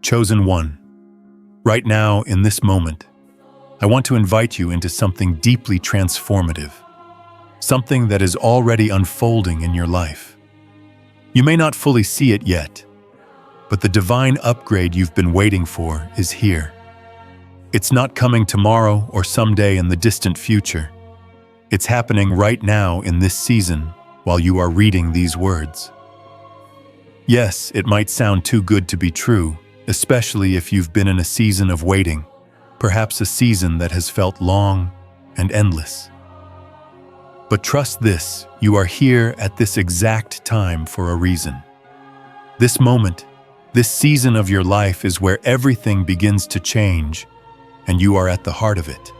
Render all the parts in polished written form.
Chosen one, right now, in this moment, I want to invite you into something deeply transformative, something that is already unfolding in your life. You may not fully see it yet, but the divine upgrade you've been waiting for is here. It's not coming tomorrow or someday in the distant future. It's happening right now in this season while you are reading these words. Yes, it might sound too good to be true, especially if you've been in a season of waiting, perhaps a season that has felt long and endless. But trust this, you are here at this exact time for a reason. This moment, this season of your life is where everything begins to change, and you are at the heart of it.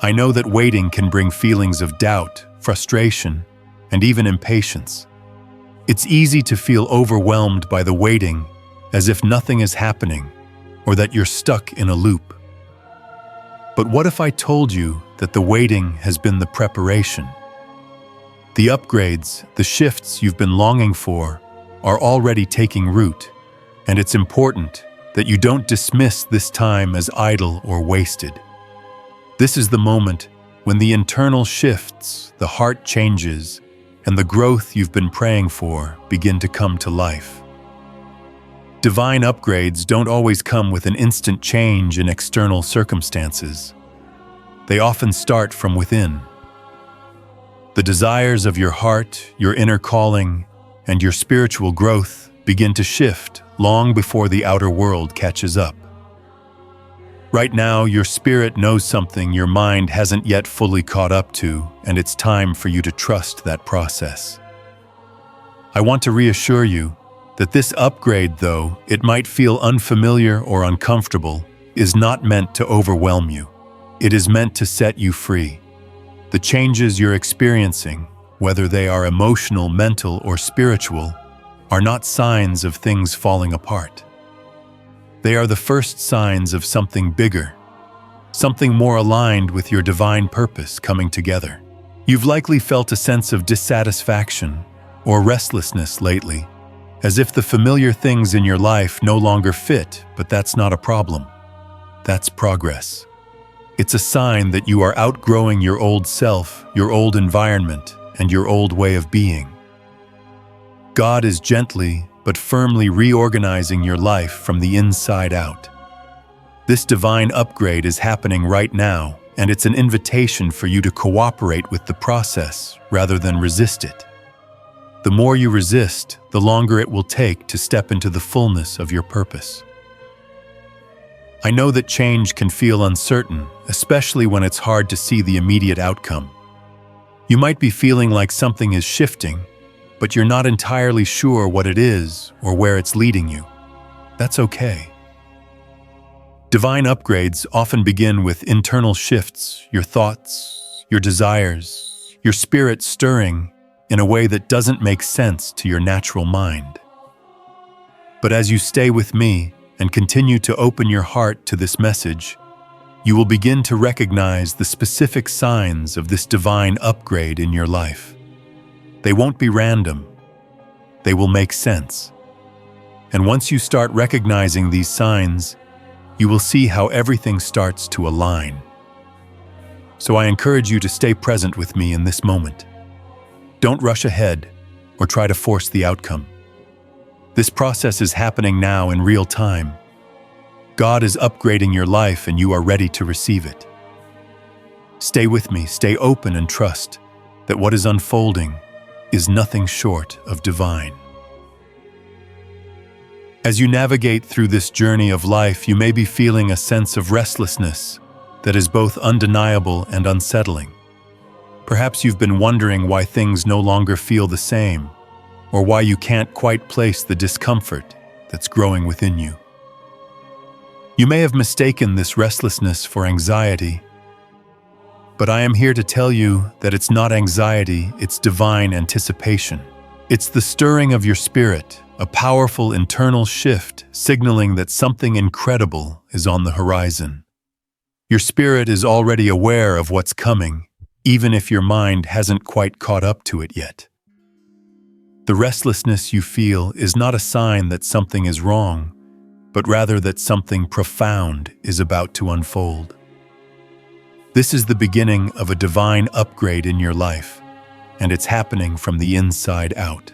I know that waiting can bring feelings of doubt, frustration, and even impatience. It's easy to feel overwhelmed by the waiting, as if nothing is happening, or that you're stuck in a loop. But what if I told you that the waiting has been the preparation? The upgrades, the shifts you've been longing for, are already taking root, and it's important that you don't dismiss this time as idle or wasted. This is the moment when the internal shifts, the heart changes, and the growth you've been praying for begin to come to life. Divine upgrades don't always come with an instant change in external circumstances. They often start from within. The desires of your heart, your inner calling, and your spiritual growth begin to shift long before the outer world catches up. Right now, your spirit knows something your mind hasn't yet fully caught up to, and it's time for you to trust that process. I want to reassure you that this upgrade, though it might feel unfamiliar or uncomfortable, is not meant to overwhelm you. It is meant to set you free. The changes you're experiencing, whether they are emotional, mental, or spiritual, are not signs of things falling apart. They are the first signs of something bigger, something more aligned with your divine purpose coming together. You've likely felt a sense of dissatisfaction or restlessness lately, as if the familiar things in your life no longer fit, but that's not a problem. That's progress. It's a sign that you are outgrowing your old self, your old environment, and your old way of being. God is gently but firmly reorganizing your life from the inside out. This divine upgrade is happening right now, and it's an invitation for you to cooperate with the process rather than resist it. The more you resist, the longer it will take to step into the fullness of your purpose. I know that change can feel uncertain, especially when it's hard to see the immediate outcome. You might be feeling like something is shifting, but you're not entirely sure what it is or where it's leading you. That's okay. Divine upgrades often begin with internal shifts, your thoughts, your desires, your spirit stirring in a way that doesn't make sense to your natural mind. But as you stay with me and continue to open your heart to this message, you will begin to recognize the specific signs of this divine upgrade in your life. They won't be random. They will make sense. And once you start recognizing these signs, you will see how everything starts to align. So I encourage you to stay present with me in this moment. Don't rush ahead or try to force the outcome. This process is happening now in real time. God is upgrading your life and you are ready to receive it. Stay with me, stay open, and trust that what is unfolding is nothing short of divine. As you navigate through this journey of life, you may be feeling a sense of restlessness that is both undeniable and unsettling. Perhaps you've been wondering why things no longer feel the same, or why you can't quite place the discomfort that's growing within you. You may have mistaken this restlessness for anxiety, but I am here to tell you that it's not anxiety, it's divine anticipation. It's the stirring of your spirit, a powerful internal shift signaling that something incredible is on the horizon. Your spirit is already aware of what's coming, even if your mind hasn't quite caught up to it yet. The restlessness you feel is not a sign that something is wrong, but rather that something profound is about to unfold. This is the beginning of a divine upgrade in your life, and it's happening from the inside out.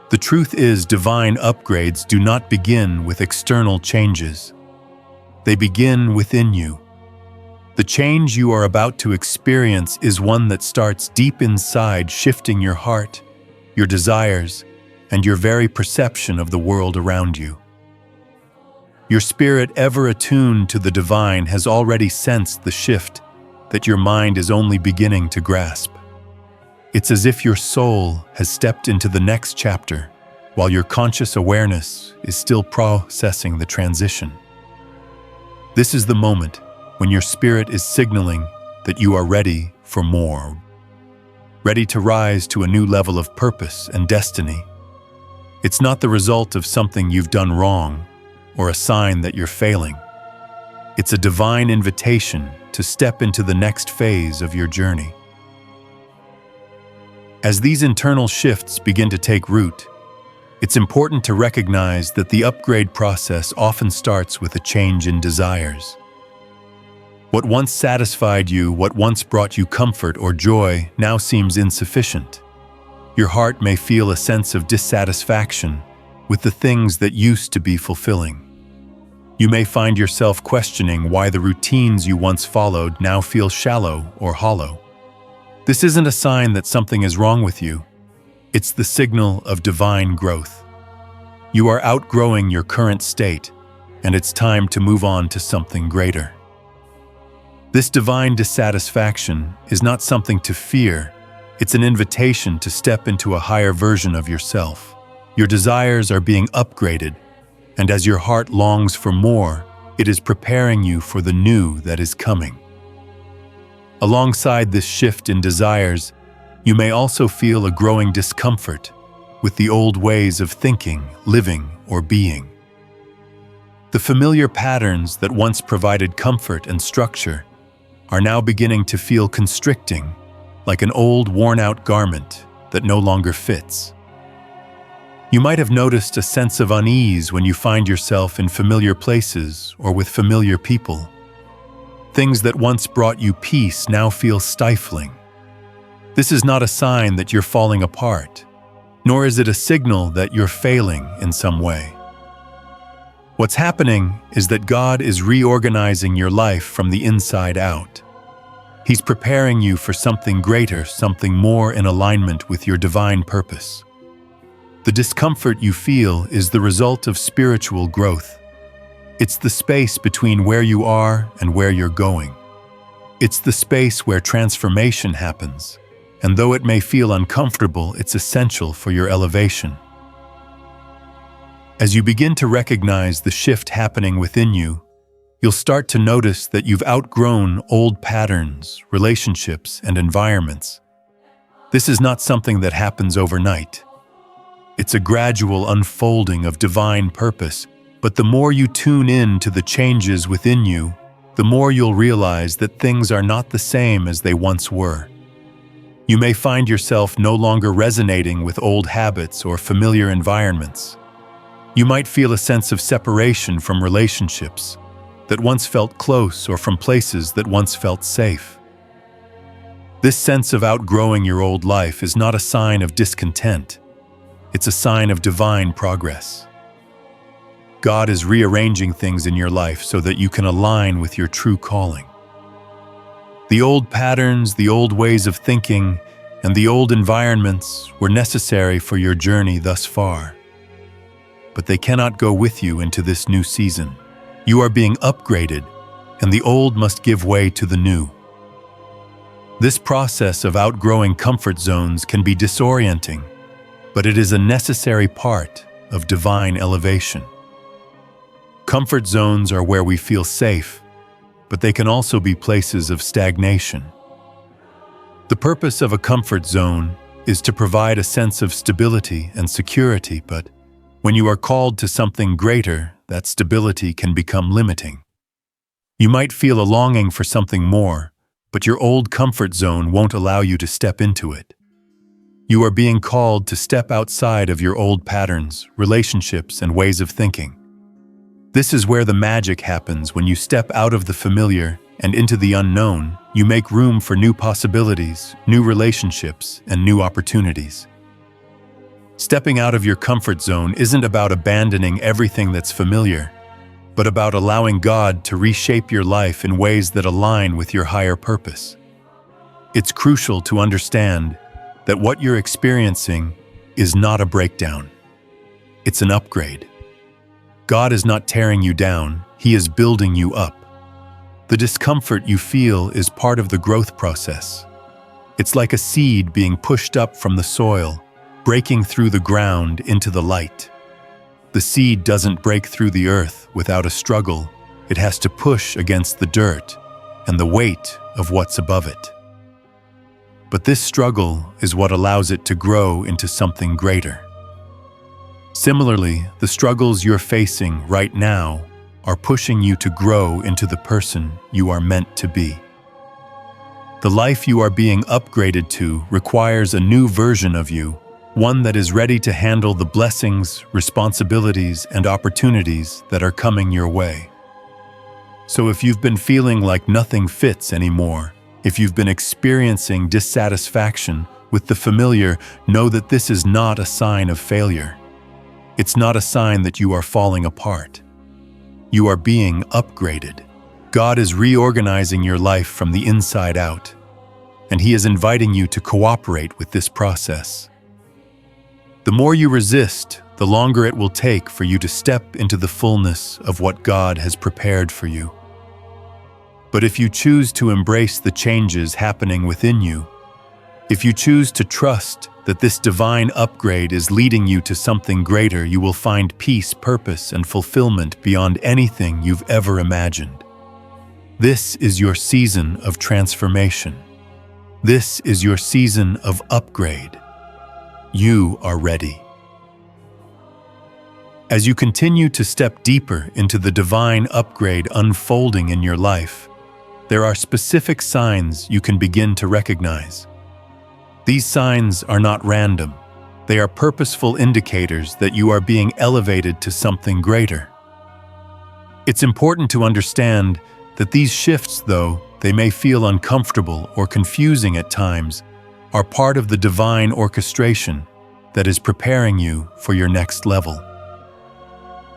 The truth is, divine upgrades do not begin with external changes. They begin within you. The change you are about to experience is one that starts deep inside, shifting your heart, your desires, and your very perception of the world around you. Your spirit, ever attuned to the divine, has already sensed the shift that your mind is only beginning to grasp. It's as if your soul has stepped into the next chapter, while your conscious awareness is still processing the transition. This is the moment when your spirit is signaling that you are ready for more, ready to rise to a new level of purpose and destiny. It's not the result of something you've done wrong or a sign that you're failing. It's a divine invitation to step into the next phase of your journey. As these internal shifts begin to take root, it's important to recognize that the upgrade process often starts with a change in desires. What once satisfied you, what once brought you comfort or joy, now seems insufficient. Your heart may feel a sense of dissatisfaction with the things that used to be fulfilling. You may find yourself questioning why the routines you once followed now feel shallow or hollow. This isn't a sign that something is wrong with you. It's the signal of divine growth. You are outgrowing your current state, and it's time to move on to something greater. This divine dissatisfaction is not something to fear. It's an invitation to step into a higher version of yourself. Your desires are being upgraded, and as your heart longs for more, it is preparing you for the new that is coming. Alongside this shift in desires, you may also feel a growing discomfort with the old ways of thinking, living, or being. The familiar patterns that once provided comfort and structure are now beginning to feel constricting, like an old, worn-out garment that no longer fits. You might have noticed a sense of unease when you find yourself in familiar places or with familiar people. Things that once brought you peace now feel stifling. This is not a sign that you're falling apart, nor is it a signal that you're failing in some way. What's happening is that God is reorganizing your life from the inside out. He's preparing you for something greater, something more in alignment with your divine purpose. The discomfort you feel is the result of spiritual growth. It's the space between where you are and where you're going. It's the space where transformation happens, and though it may feel uncomfortable, it's essential for your elevation. As you begin to recognize the shift happening within you, you'll start to notice that you've outgrown old patterns, relationships, and environments. This is not something that happens overnight. It's a gradual unfolding of divine purpose, but the more you tune in to the changes within you, the more you'll realize that things are not the same as they once were. You may find yourself no longer resonating with old habits or familiar environments. You might feel a sense of separation from relationships that once felt close or from places that once felt safe. This sense of outgrowing your old life is not a sign of discontent. It's a sign of divine progress. God is rearranging things in your life so that you can align with your true calling. The old patterns, the old ways of thinking, and the old environments were necessary for your journey thus far. But they cannot go with you into this new season. You are being upgraded, and the old must give way to the new. This process of outgrowing comfort zones can be disorienting, but it is a necessary part of divine elevation. Comfort zones are where we feel safe, but they can also be places of stagnation. The purpose of a comfort zone is to provide a sense of stability and security, but when you are called to something greater, that stability can become limiting. You might feel a longing for something more, but your old comfort zone won't allow you to step into it. You are being called to step outside of your old patterns, relationships, and ways of thinking. This is where the magic happens. When you step out of the familiar and into the unknown, you make room for new possibilities, new relationships, and new opportunities. Stepping out of your comfort zone isn't about abandoning everything that's familiar, but about allowing God to reshape your life in ways that align with your higher purpose. It's crucial to understand that what you're experiencing is not a breakdown. It's an upgrade. God is not tearing you down, He is building you up. The discomfort you feel is part of the growth process. It's like a seed being pushed up from the soil, breaking through the ground into the light. The seed doesn't break through the earth without a struggle. It has to push against the dirt and the weight of what's above it. But this struggle is what allows it to grow into something greater. Similarly, the struggles you're facing right now are pushing you to grow into the person you are meant to be. The life you are being upgraded to requires a new version of you, one that is ready to handle the blessings, responsibilities, and opportunities that are coming your way. So if you've been feeling like nothing fits anymore, if you've been experiencing dissatisfaction with the familiar, know that this is not a sign of failure. It's not a sign that you are falling apart. You are being upgraded. God is reorganizing your life from the inside out, and He is inviting you to cooperate with this process. The more you resist, the longer it will take for you to step into the fullness of what God has prepared for you. But if you choose to embrace the changes happening within you, if you choose to trust that this divine upgrade is leading you to something greater, you will find peace, purpose, and fulfillment beyond anything you've ever imagined. This is your season of transformation. This is your season of upgrade. You are ready. As you continue to step deeper into the divine upgrade unfolding in your life, there are specific signs you can begin to recognize. These signs are not random. They are purposeful indicators that you are being elevated to something greater. It's important to understand that these shifts, though they may feel uncomfortable or confusing at times, are part of the divine orchestration that is preparing you for your next level.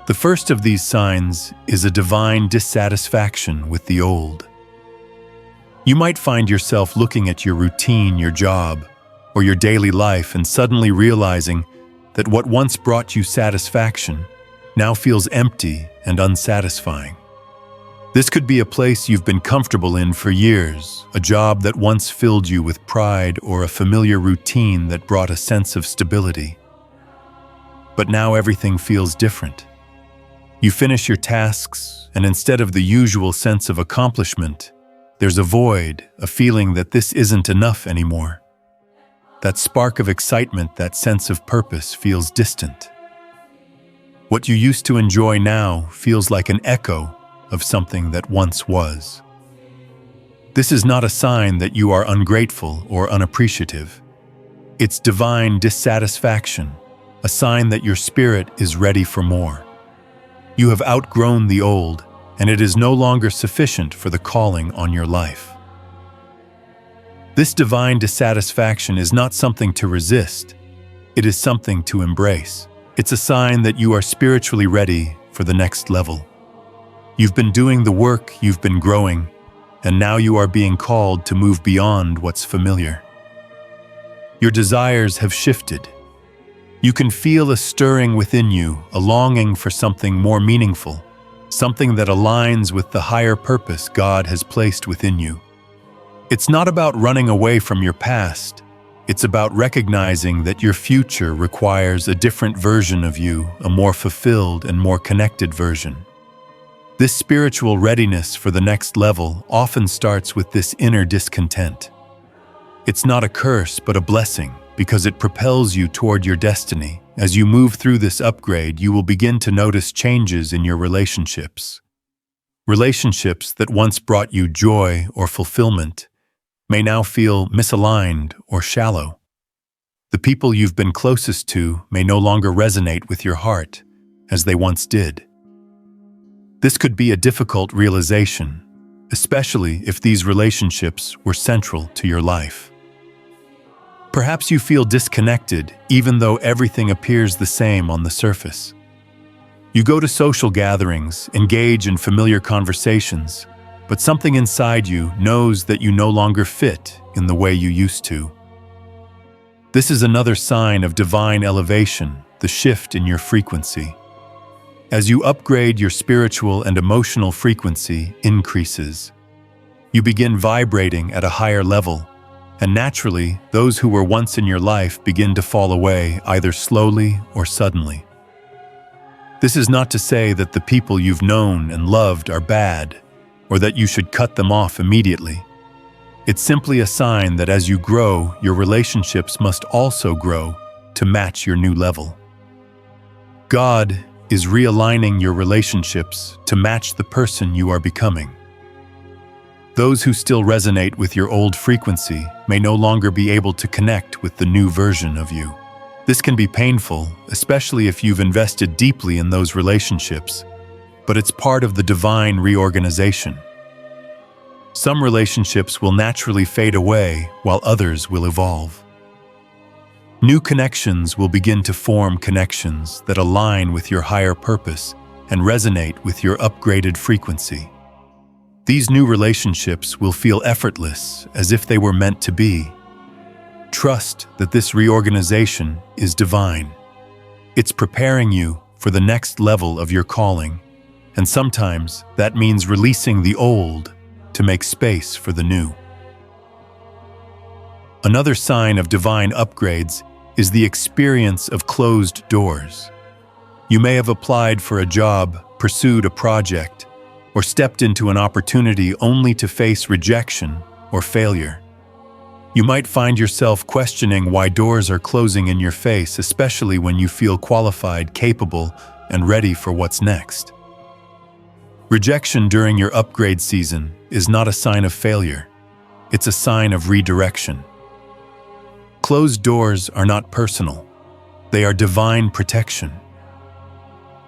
The first of these signs is a divine dissatisfaction with the old. You might find yourself looking at your routine, your job, or your daily life and suddenly realizing that what once brought you satisfaction now feels empty and unsatisfying. This could be a place you've been comfortable in for years, a job that once filled you with pride, or a familiar routine that brought a sense of stability. But now everything feels different. You finish your tasks, and instead of the usual sense of accomplishment, there's a void, a feeling that this isn't enough anymore. That spark of excitement, that sense of purpose feels distant. What you used to enjoy now feels like an echo of something that once was. This is not a sign that you are ungrateful or unappreciative. It's divine dissatisfaction, a sign that your spirit is ready for more. You have outgrown the old, and it is no longer sufficient for the calling on your life. This divine dissatisfaction is not something to resist. It is something to embrace. It's a sign that you are spiritually ready for the next level. You've been doing the work, you've been growing, and now you are being called to move beyond what's familiar. Your desires have shifted. You can feel a stirring within you, a longing for something more meaningful, something that aligns with the higher purpose God has placed within you. It's not about running away from your past. It's about recognizing that your future requires a different version of you, a more fulfilled and more connected version. This spiritual readiness for the next level often starts with this inner discontent. It's not a curse, but a blessing, because it propels you toward your destiny. As you move through this upgrade, you will begin to notice changes in your relationships. Relationships that once brought you joy or fulfillment may now feel misaligned or shallow. The people you've been closest to may no longer resonate with your heart as they once did. This could be a difficult realization, especially if these relationships were central to your life. Perhaps you feel disconnected even though everything appears the same on the surface. You go to social gatherings, engage in familiar conversations, but something inside you knows that you no longer fit in the way you used to. This is another sign of divine elevation, the shift in your frequency. As you upgrade, your spiritual and emotional frequency increases. You begin vibrating at a higher level, and naturally, those who were once in your life begin to fall away either slowly or suddenly. This is not to say that the people you've known and loved are bad, or that you should cut them off immediately. It's simply a sign that as you grow, your relationships must also grow to match your new level. God is realigning your relationships to match the person you are becoming. Those who still resonate with your old frequency may no longer be able to connect with the new version of you. This can be painful, especially if you've invested deeply in those relationships, but it's part of the divine reorganization. Some relationships will naturally fade away while others will evolve. New connections will begin to form, connections that align with your higher purpose and resonate with your upgraded frequency. These new relationships will feel effortless, as if they were meant to be. Trust that this reorganization is divine. It's preparing you for the next level of your calling, and sometimes that means releasing the old to make space for the new. Another sign of divine upgrades is the experience of closed doors. You may have applied for a job, pursued a project, or stepped into an opportunity only to face rejection or failure. You might find yourself questioning why doors are closing in your face, especially when you feel qualified, capable, and ready for what's next. Rejection during your upgrade season is not a sign of failure. It's a sign of redirection. Closed doors are not personal. They are divine protection.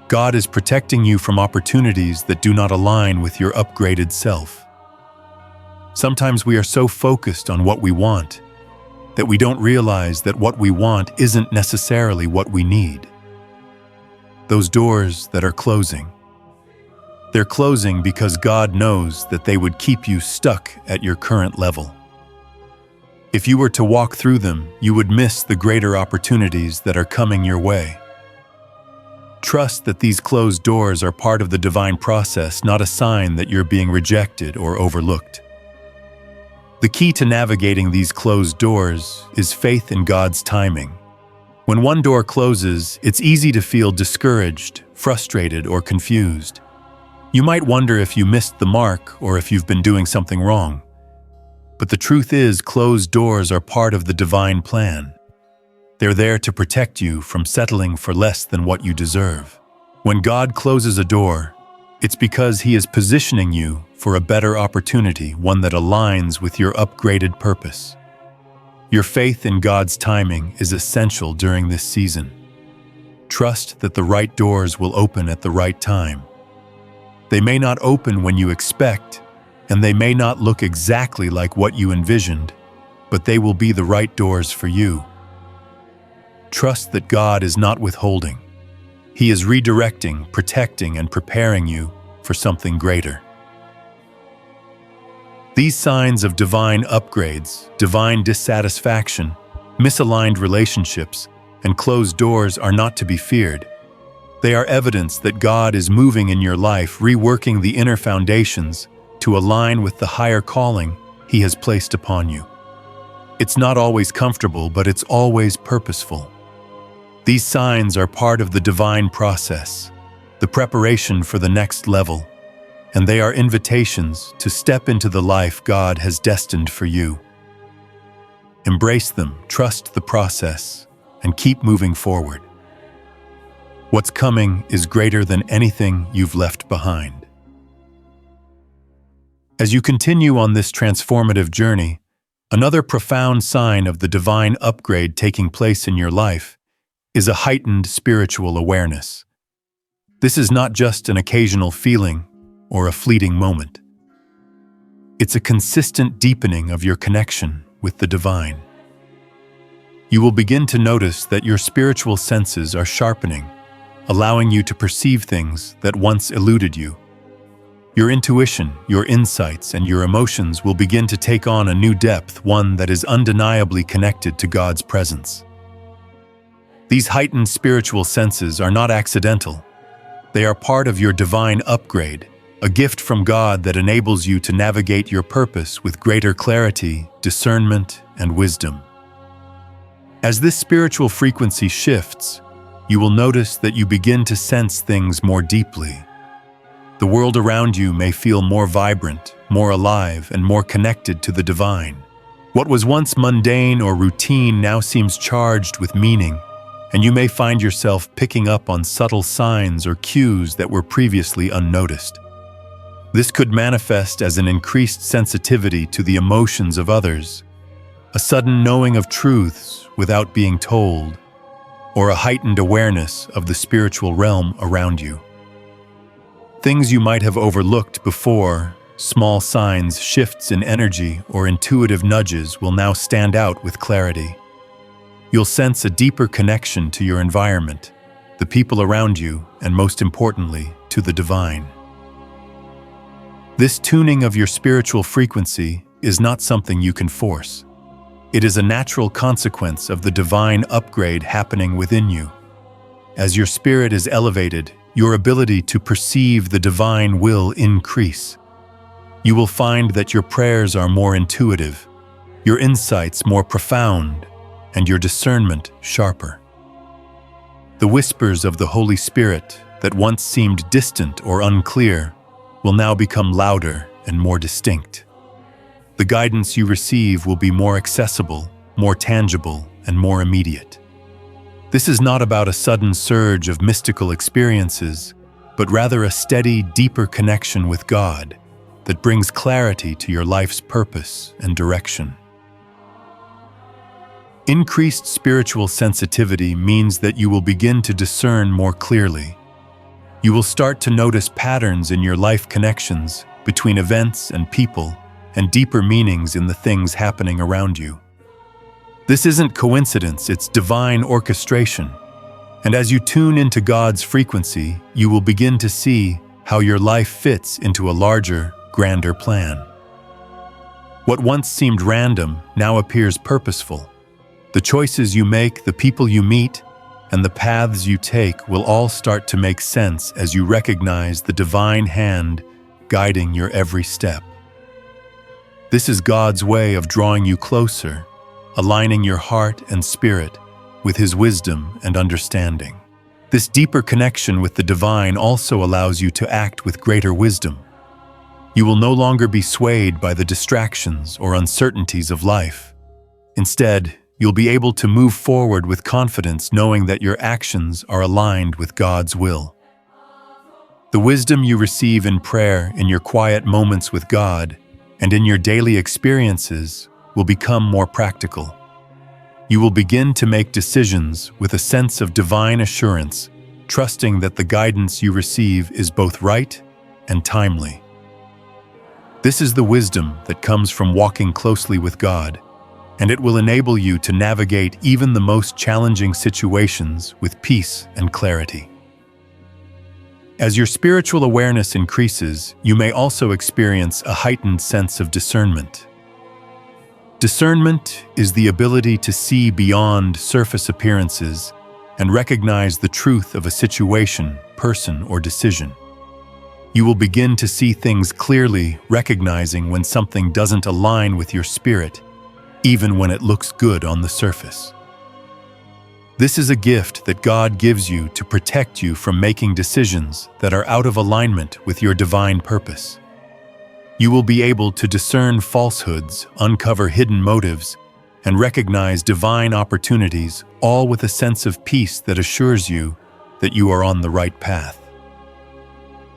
God is protecting you from opportunities that do not align with your upgraded self. Sometimes we are so focused on what we want that we don't realize that what we want isn't necessarily what we need. Those doors that are closing, they're closing because God knows that they would keep you stuck at your current level. If you were to walk through them, you would miss the greater opportunities that are coming your way. Trust that these closed doors are part of the divine process, not a sign that you're being rejected or overlooked. The key to navigating these closed doors is faith in God's timing. When one door closes, it's easy to feel discouraged, frustrated, or confused. You might wonder if you missed the mark or if you've been doing something wrong. But the truth is, closed doors are part of the divine plan. They're there to protect you from settling for less than what you deserve. When God closes a door, it's because He is positioning you for a better opportunity, one that aligns with your upgraded purpose. Your faith in God's timing is essential during this season. Trust that the right doors will open at the right time. They may not open when you expect, and they may not look exactly like what you envisioned, but they will be the right doors for you. Trust that God is not withholding. He is redirecting, protecting, and preparing you for something greater. These signs of divine upgrades, divine dissatisfaction, misaligned relationships, and closed doors are not to be feared. They are evidence that God is moving in your life, reworking the inner foundations to align with the higher calling He has placed upon you. It's not always comfortable, but it's always purposeful. These signs are part of the divine process, the preparation for the next level, and they are invitations to step into the life God has destined for you. Embrace them, trust the process, and keep moving forward. What's coming is greater than anything you've left behind. As you continue on this transformative journey, Another profound sign of the divine upgrade taking place in your life is a heightened spiritual awareness. This is not just an occasional feeling or a fleeting moment. It's a consistent deepening of your connection with the divine. You will begin to notice that your spiritual senses are sharpening, allowing you to perceive things that once eluded you. Your intuition, your insights, and your emotions will begin to take on a new depth, one that is undeniably connected to God's presence. These heightened spiritual senses are not accidental. They are part of your divine upgrade, a gift from God that enables you to navigate your purpose with greater clarity, discernment, and wisdom. As this spiritual frequency shifts, you will notice that you begin to sense things more deeply. The world around you may feel more vibrant, more alive, and more connected to the divine. What was once mundane or routine now seems charged with meaning, and you may find yourself picking up on subtle signs or cues that were previously unnoticed. This could manifest as an increased sensitivity to the emotions of others, a sudden knowing of truths without being told, or a heightened awareness of the spiritual realm around you. Things you might have overlooked before, small signs, shifts in energy, or intuitive nudges will now stand out with clarity. You'll sense a deeper connection to your environment, the people around you, and most importantly, to the divine. This tuning of your spiritual frequency is not something you can force. It is a natural consequence of the divine upgrade happening within you. As your spirit is elevated, your ability to perceive the divine will increase. You will find that your prayers are more intuitive, your insights more profound, and your discernment sharper. The whispers of the Holy Spirit that once seemed distant or unclear will now become louder and more distinct. The guidance you receive will be more accessible, more tangible, and more immediate. This is not about a sudden surge of mystical experiences, but rather a steady, deeper connection with God that brings clarity to your life's purpose and direction. Increased spiritual sensitivity means that you will begin to discern more clearly. You will start to notice patterns in your life connections between events and people, and deeper meanings in the things happening around you. This isn't coincidence, it's divine orchestration. And as you tune into God's frequency, you will begin to see how your life fits into a larger, grander plan. What once seemed random now appears purposeful. The choices you make, the people you meet, and the paths you take will all start to make sense as you recognize the divine hand guiding your every step. This is God's way of drawing you closer, aligning your heart and spirit with His wisdom and understanding. This deeper connection with the divine also allows you to act with greater wisdom. You will no longer be swayed by the distractions or uncertainties of life. Instead, you'll be able to move forward with confidence, knowing that your actions are aligned with God's will. The wisdom you receive in prayer, in your quiet moments with God, and in your daily experiences will become more practical. You will begin to make decisions with a sense of divine assurance, trusting that the guidance you receive is both right and timely. This is the wisdom that comes from walking closely with God, and it will enable you to navigate even the most challenging situations with peace and clarity. As your spiritual awareness increases, you may also experience a heightened sense of discernment. Discernment is the ability to see beyond surface appearances and recognize the truth of a situation, person, or decision. You will begin to see things clearly, recognizing when something doesn't align with your spirit, even when it looks good on the surface. This is a gift that God gives you to protect you from making decisions that are out of alignment with your divine purpose. You will be able to discern falsehoods, uncover hidden motives, and recognize divine opportunities, all with a sense of peace that assures you that you are on the right path.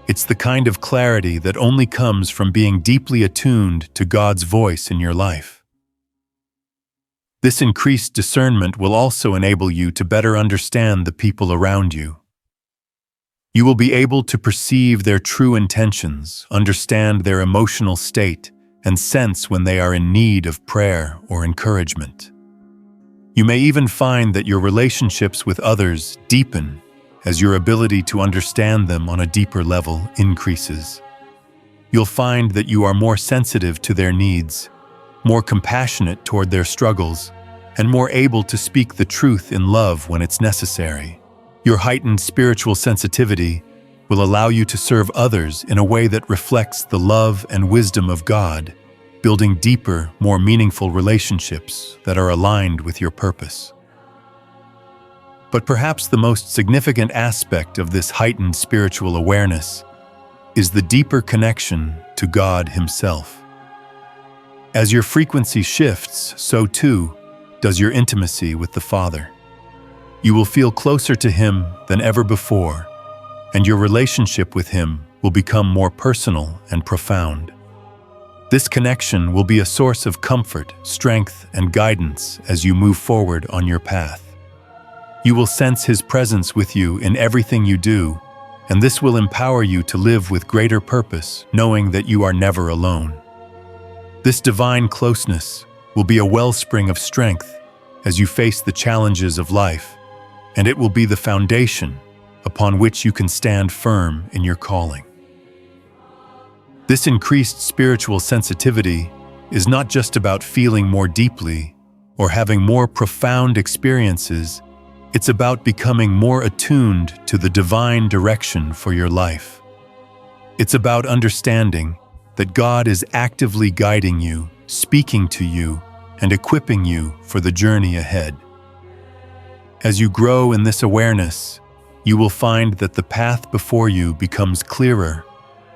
It's the kind of clarity that only comes from being deeply attuned to God's voice in your life. This increased discernment will also enable you to better understand the people around you. You will be able to perceive their true intentions, understand their emotional state, and sense when they are in need of prayer or encouragement. You may even find that your relationships with others deepen as your ability to understand them on a deeper level increases. You'll find that you are more sensitive to their needs, more compassionate toward their struggles, and more able to speak the truth in love when it's necessary. Your heightened spiritual sensitivity will allow you to serve others in a way that reflects the love and wisdom of God, building deeper, more meaningful relationships that are aligned with your purpose. But perhaps the most significant aspect of this heightened spiritual awareness is the deeper connection to God Himself. As your frequency shifts, so too does your intimacy with the Father. You will feel closer to Him than ever before, and your relationship with Him will become more personal and profound. This connection will be a source of comfort, strength, and guidance as you move forward on your path. You will sense His presence with you in everything you do, and this will empower you to live with greater purpose, knowing that you are never alone. This divine closeness will be a wellspring of strength as you face the challenges of life, and it will be the foundation upon which you can stand firm in your calling. This increased spiritual sensitivity is not just about feeling more deeply or having more profound experiences. It's about becoming more attuned to the divine direction for your life. It's about understanding that God is actively guiding you, speaking to you, and equipping you for the journey ahead. As you grow in this awareness, you will find that the path before you becomes clearer,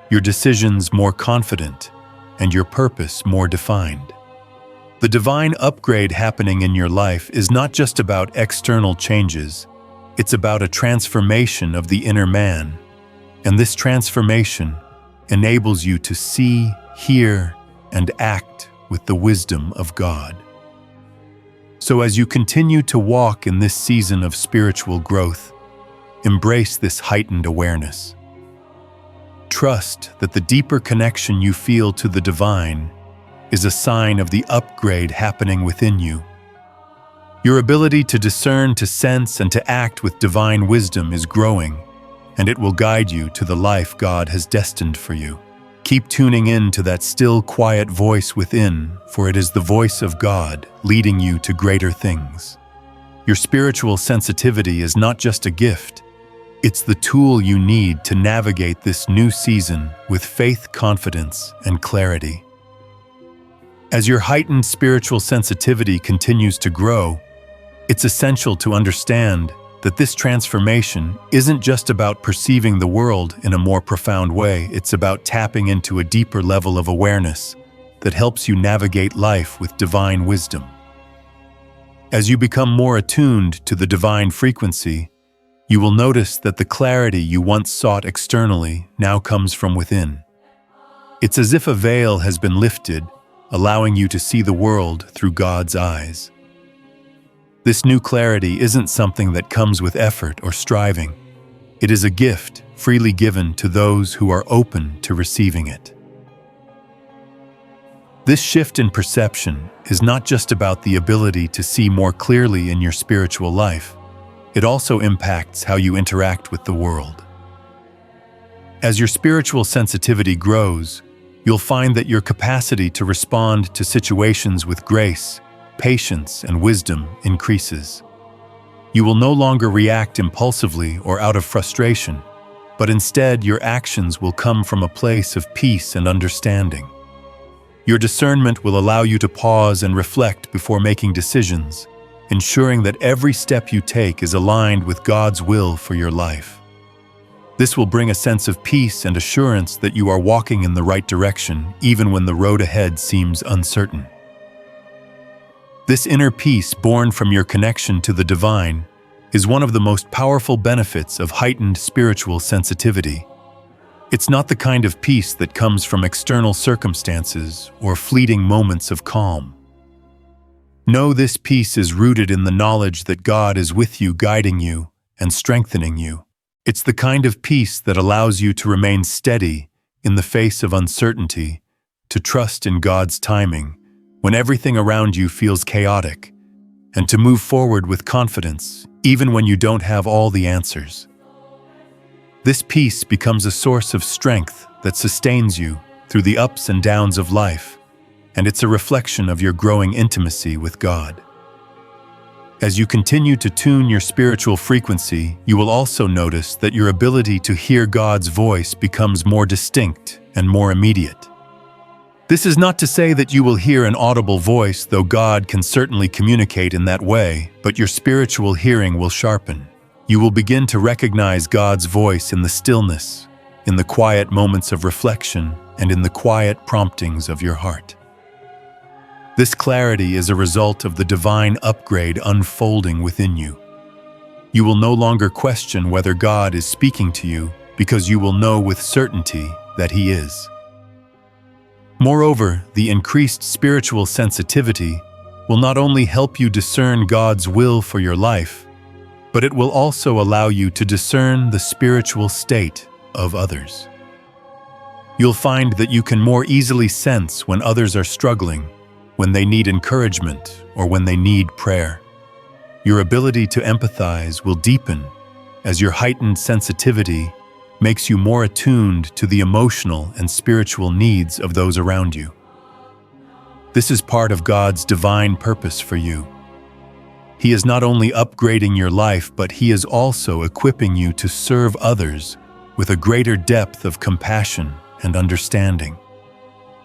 your decisions more confident, and your purpose more defined. The divine upgrade happening in your life is not just about external changes, it's about a transformation of the inner man, and this transformation enables you to see, hear, and act with the wisdom of God. So as you continue to walk in this season of spiritual growth, embrace this heightened awareness. Trust that the deeper connection you feel to the divine is a sign of the upgrade happening within you. Your ability to discern, to sense, and to act with divine wisdom is growing, and it will guide you to the life God has destined for you. Keep tuning in to that still, quiet voice within, for it is the voice of God leading you to greater things. Your spiritual sensitivity is not just a gift, it's the tool you need to navigate this new season with faith, confidence, and clarity. As your heightened spiritual sensitivity continues to grow, it's essential to understand that this transformation isn't just about perceiving the world in a more profound way, it's about tapping into a deeper level of awareness that helps you navigate life with divine wisdom. As you become more attuned to the divine frequency, you will notice that the clarity you once sought externally now comes from within. It's as if a veil has been lifted, allowing you to see the world through God's eyes. This new clarity isn't something that comes with effort or striving. It is a gift freely given to those who are open to receiving it. This shift in perception is not just about the ability to see more clearly in your spiritual life. It also impacts how you interact with the world. As your spiritual sensitivity grows, you'll find that your capacity to respond to situations with grace, patience, and wisdom increases. You will no longer react impulsively or out of frustration, but instead your actions will come from a place of peace and understanding. Your discernment will allow you to pause and reflect before making decisions, ensuring that every step you take is aligned with God's will for your life. This will bring a sense of peace and assurance that you are walking in the right direction, even when the road ahead seems uncertain. This inner peace born from your connection to the divine is one of the most powerful benefits of heightened spiritual sensitivity. It's not the kind of peace that comes from external circumstances or fleeting moments of calm. Know this peace is rooted in the knowledge that God is with you, guiding you and strengthening you. It's the kind of peace that allows you to remain steady in the face of uncertainty, to trust in God's timing when everything around you feels chaotic, and to move forward with confidence even when you don't have all the answers. This peace becomes a source of strength that sustains you through the ups and downs of life, and it's a reflection of your growing intimacy with God. As you continue to tune your spiritual frequency, you will also notice that your ability to hear God's voice becomes more distinct and more immediate. This is not to say that you will hear an audible voice, though God can certainly communicate in that way, but your spiritual hearing will sharpen. You will begin to recognize God's voice in the stillness, in the quiet moments of reflection, and in the quiet promptings of your heart. This clarity is a result of the divine upgrade unfolding within you. You will no longer question whether God is speaking to you because you will know with certainty that He is. Moreover, the increased spiritual sensitivity will not only help you discern God's will for your life, but it will also allow you to discern the spiritual state of others. You'll find that you can more easily sense when others are struggling, when they need encouragement, or when they need prayer. Your ability to empathize will deepen as your heightened sensitivity makes you more attuned to the emotional and spiritual needs of those around you. This is part of God's divine purpose for you. He is not only upgrading your life, but He is also equipping you to serve others with a greater depth of compassion and understanding.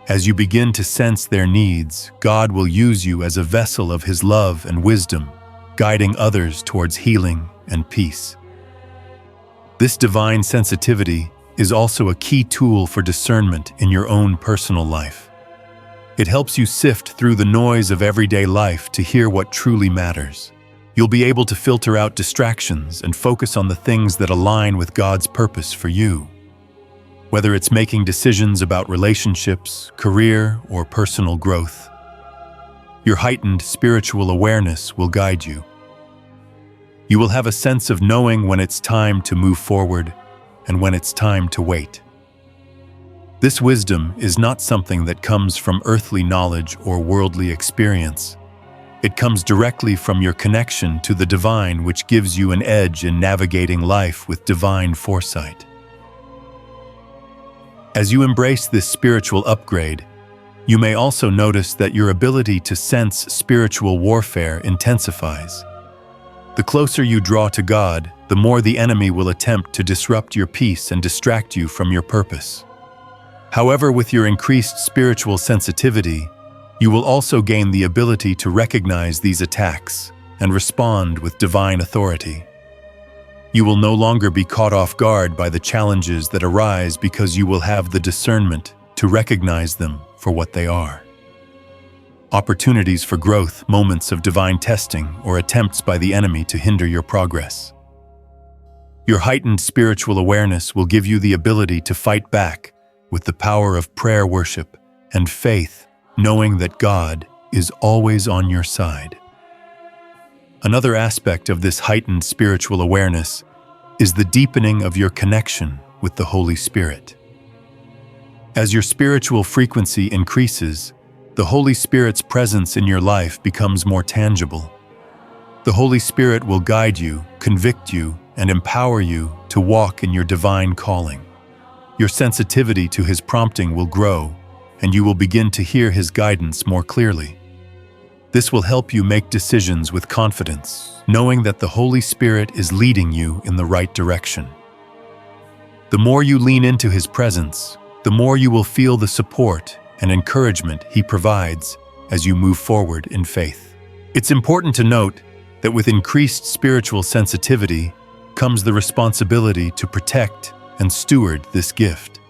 As you begin to sense their needs, God will use you as a vessel of His love and wisdom, guiding others towards healing and peace. This divine sensitivity is also a key tool for discernment in your own personal life. It helps you sift through the noise of everyday life to hear what truly matters. You'll be able to filter out distractions and focus on the things that align with God's purpose for you. Whether it's making decisions about relationships, career, or personal growth, your heightened spiritual awareness will guide you. You will have a sense of knowing when it's time to move forward and when it's time to wait. This wisdom is not something that comes from earthly knowledge or worldly experience. It comes directly from your connection to the divine, which gives you an edge in navigating life with divine foresight. As you embrace this spiritual upgrade, you may also notice that your ability to sense spiritual warfare intensifies. The closer you draw to God, the more the enemy will attempt to disrupt your peace and distract you from your purpose. However, with your increased spiritual sensitivity, you will also gain the ability to recognize these attacks and respond with divine authority. You will no longer be caught off guard by the challenges that arise because you will have the discernment to recognize them for what they are. Opportunities for growth, moments of divine testing, or attempts by the enemy to hinder your progress. Your heightened spiritual awareness will give you the ability to fight back with the power of prayer, worship, and faith, knowing that God is always on your side. Another aspect of this heightened spiritual awareness is the deepening of your connection with the Holy Spirit. As your spiritual frequency increases, the Holy Spirit's presence in your life becomes more tangible. The Holy Spirit will guide you, convict you, and empower you to walk in your divine calling. Your sensitivity to His prompting will grow, and you will begin to hear His guidance more clearly. This will help you make decisions with confidence, knowing that the Holy Spirit is leading you in the right direction. The more you lean into His presence, the more you will feel the support and encouragement He provides as you move forward in faith. It's important to note that with increased spiritual sensitivity comes the responsibility to protect and steward this gift.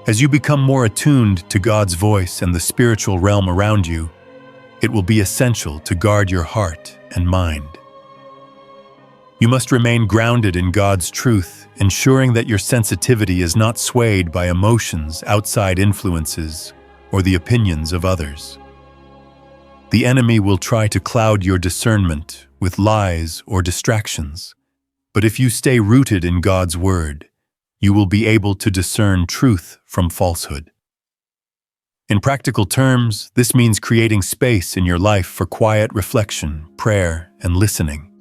As you become more attuned to God's voice and the spiritual realm around you, it will be essential to guard your heart and mind. You must remain grounded in God's truth, ensuring that your sensitivity is not swayed by emotions, outside influences, or the opinions of others. The enemy will try to cloud your discernment with lies or distractions. But if you stay rooted in God's word, you will be able to discern truth from falsehood. In practical terms, this means creating space in your life for quiet reflection, prayer, and listening.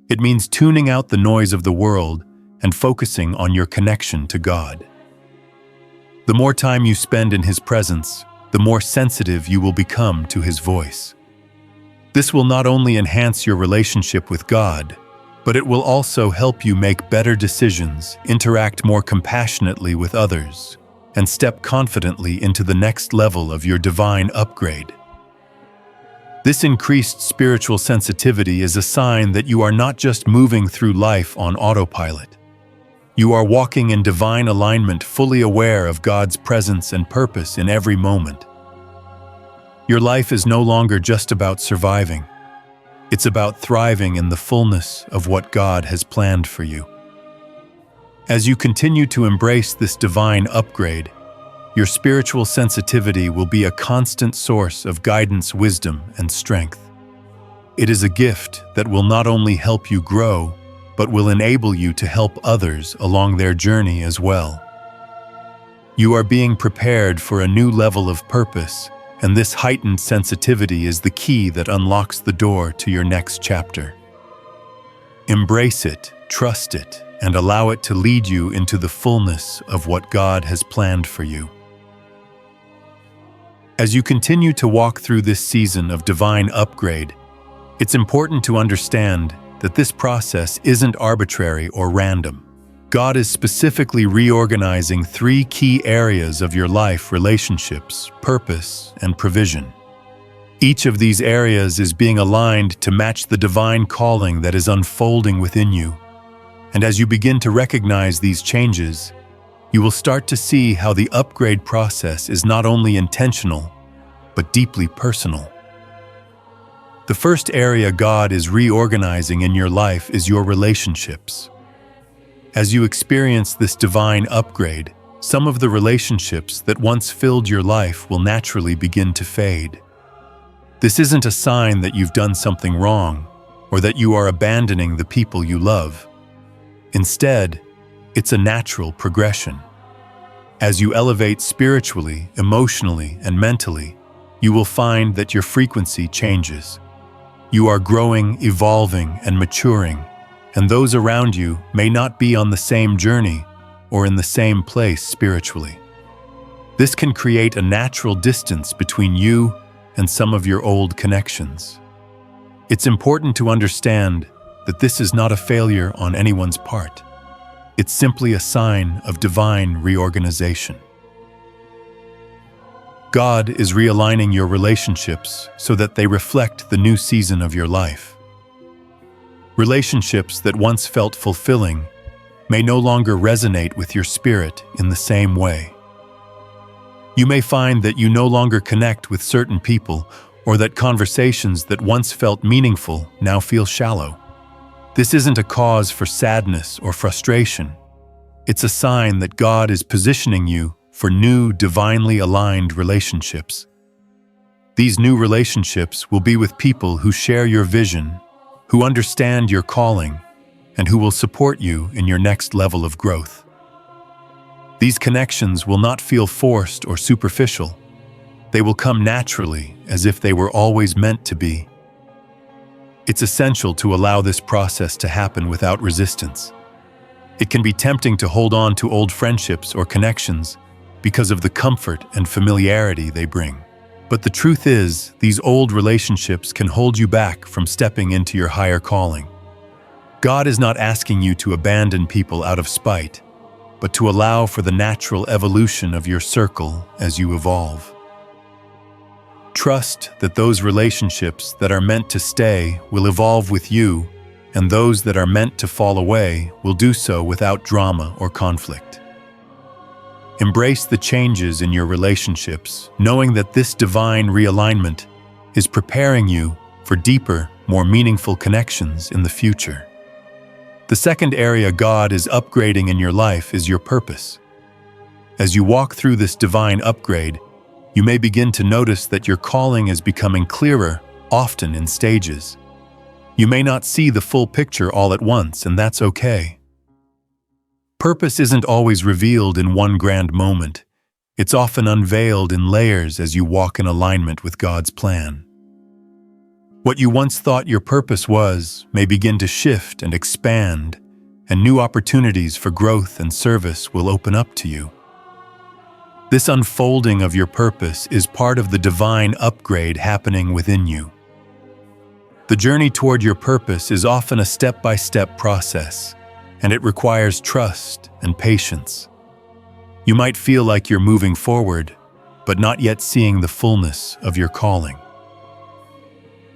It means tuning out the noise of the world and focusing on your connection to God. The more time you spend in His presence, the more sensitive you will become to His voice. This will not only enhance your relationship with God, but it will also help you make better decisions, interact more compassionately with others, and step confidently into the next level of your divine upgrade. This increased spiritual sensitivity is a sign that you are not just moving through life on autopilot. You are walking in divine alignment, fully aware of God's presence and purpose in every moment. Your life is no longer just about surviving. It's about thriving in the fullness of what God has planned for you. As you continue to embrace this divine upgrade, your spiritual sensitivity will be a constant source of guidance, wisdom, and strength. It is a gift that will not only help you grow, but will enable you to help others along their journey as well. You are being prepared for a new level of purpose, and this heightened sensitivity is the key that unlocks the door to your next chapter. Embrace it, trust it, and allow it to lead you into the fullness of what God has planned for you. As you continue to walk through this season of divine upgrade, it's important to understand that this process isn't arbitrary or random. God is specifically reorganizing 3 key areas of your life: relationships, purpose, and provision. Each of these areas is being aligned to match the divine calling that is unfolding within you. And as you begin to recognize these changes, you will start to see how the upgrade process is not only intentional, but deeply personal. The first area God is reorganizing in your life is your relationships. As you experience this divine upgrade, some of the relationships that once filled your life will naturally begin to fade. This isn't a sign that you've done something wrong or that you are abandoning the people you love. Instead, it's a natural progression. As you elevate spiritually, emotionally, and mentally, you will find that your frequency changes. You are growing, evolving, and maturing, and those around you may not be on the same journey or in the same place spiritually. This can create a natural distance between you and some of your old connections. It's important to understand that this is not a failure on anyone's part. It's simply a sign of divine reorganization. God is realigning your relationships so that they reflect the new season of your life. Relationships that once felt fulfilling may no longer resonate with your spirit in the same way. You may find that you no longer connect with certain people, or that conversations that once felt meaningful now feel shallow. This isn't a cause for sadness or frustration. It's a sign that God is positioning you for new, divinely aligned relationships. These new relationships will be with people who share your vision, who understand your calling, and who will support you in your next level of growth. These connections will not feel forced or superficial. They will come naturally, as if they were always meant to be. It's essential to allow this process to happen without resistance. It can be tempting to hold on to old friendships or connections because of the comfort and familiarity they bring. But the truth is, these old relationships can hold you back from stepping into your higher calling. God is not asking you to abandon people out of spite, but to allow for the natural evolution of your circle as you evolve. Trust that those relationships that are meant to stay will evolve with you, and those that are meant to fall away will do so without drama or conflict. Embrace the changes in your relationships, knowing that this divine realignment is preparing you for deeper, more meaningful connections in the future. The second area God is upgrading in your life is your purpose. As you walk through this divine upgrade, You may begin to notice that your calling is becoming clearer, often in stages. You may not see the full picture all at once, and that's okay. Purpose isn't always revealed in one grand moment. It's often unveiled in layers as you walk in alignment with God's plan. What you once thought your purpose was may begin to shift and expand, and new opportunities for growth and service will open up to you. This unfolding of your purpose is part of the divine upgrade happening within you. The journey toward your purpose is often a step-by-step process, and it requires trust and patience. You might feel like you're moving forward, but not yet seeing the fullness of your calling.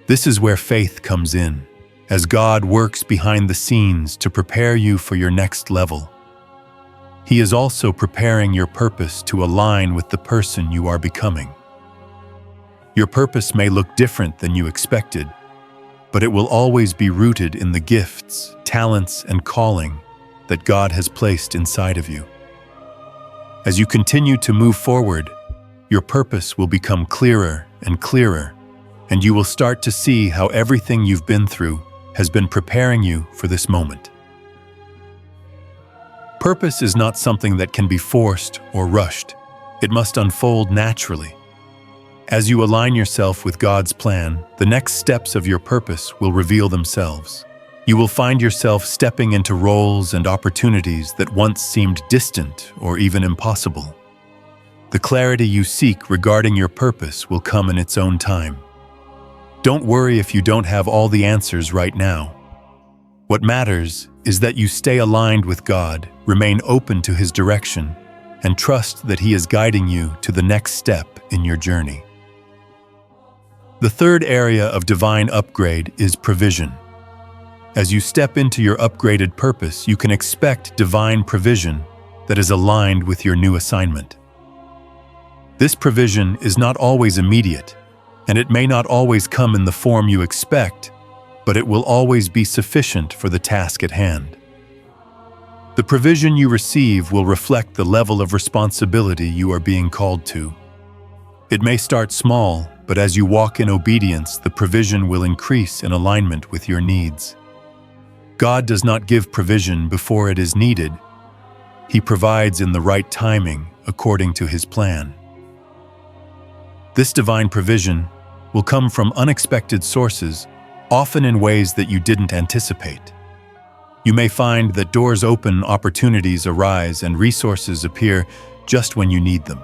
This is where faith comes in, as God works behind the scenes to prepare you for your next level. He is also preparing your purpose to align with the person you are becoming. Your purpose may look different than you expected, but it will always be rooted in the gifts, talents, and calling that God has placed inside of you. As you continue to move forward, your purpose will become clearer and clearer, and you will start to see how everything you've been through has been preparing you for this moment. Purpose is not something that can be forced or rushed. It must unfold naturally. As you align yourself with God's plan, the next steps of your purpose will reveal themselves. You will find yourself stepping into roles and opportunities that once seemed distant or even impossible. The clarity you seek regarding your purpose will come in its own time. Don't worry if you don't have all the answers right now. What matters is that you stay aligned with God, remain open to His direction, and trust that He is guiding you to the next step in your journey. The third area of divine upgrade is provision. As you step into your upgraded purpose, you can expect divine provision that is aligned with your new assignment. This provision is not always immediate, and it may not always come in the form you expect, but it will always be sufficient for the task at hand. The provision you receive will reflect the level of responsibility you are being called to. It may start small, but as you walk in obedience, the provision will increase in alignment with your needs. God does not give provision before it is needed. He provides in the right timing according to His plan. This divine provision will come from unexpected sources, often in ways that you didn't anticipate. You may find that doors open, opportunities arise, and resources appear just when you need them.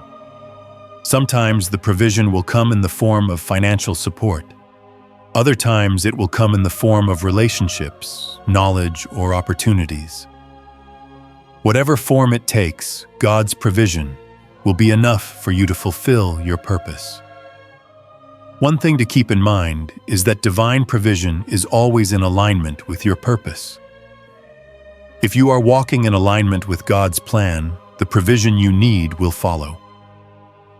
Sometimes the provision will come in the form of financial support. Other times it will come in the form of relationships, knowledge, or opportunities. Whatever form it takes, God's provision will be enough for you to fulfill your purpose. One thing to keep in mind is that divine provision is always in alignment with your purpose. If you are walking in alignment with God's plan, the provision you need will follow.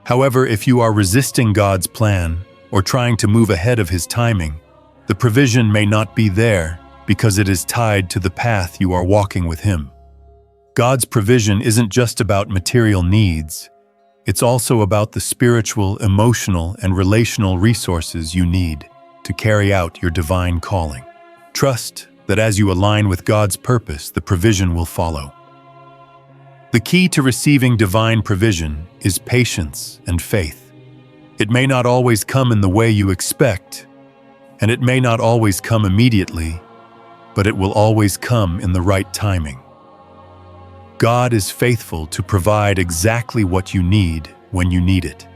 However, if you are resisting God's plan or trying to move ahead of His timing, the provision may not be there because it is tied to the path you are walking with Him. God's provision isn't just about material needs. It's also about the spiritual, emotional, and relational resources you need to carry out your divine calling. Trust that as you align with God's purpose, the provision will follow. The key to receiving divine provision is patience and faith. It may not always come in the way you expect, and it may not always come immediately, but it will always come in the right timing. God is faithful to provide exactly what you need when you need it.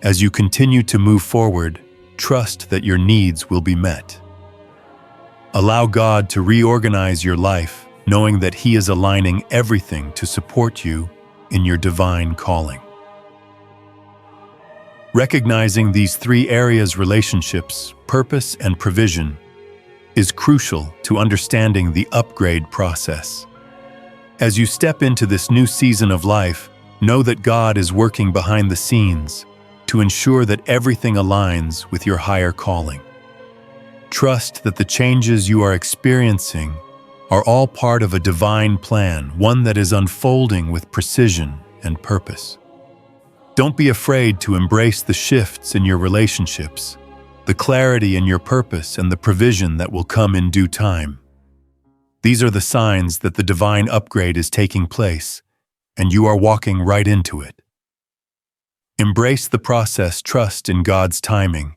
As you continue to move forward, trust that your needs will be met. Allow God to reorganize your life, knowing that He is aligning everything to support you in your divine calling. Recognizing these three areas: relationships, purpose, and provision, is crucial to understanding the upgrade process. As you step into this new season of life, know that God is working behind the scenes to ensure that everything aligns with your higher calling. Trust that the changes you are experiencing are all part of a divine plan, one that is unfolding with precision and purpose. Don't be afraid to embrace the shifts in your relationships, the clarity in your purpose, and the provision that will come in due time. These are the signs that the divine upgrade is taking place, and you are walking right into it. Embrace the process, trust in God's timing,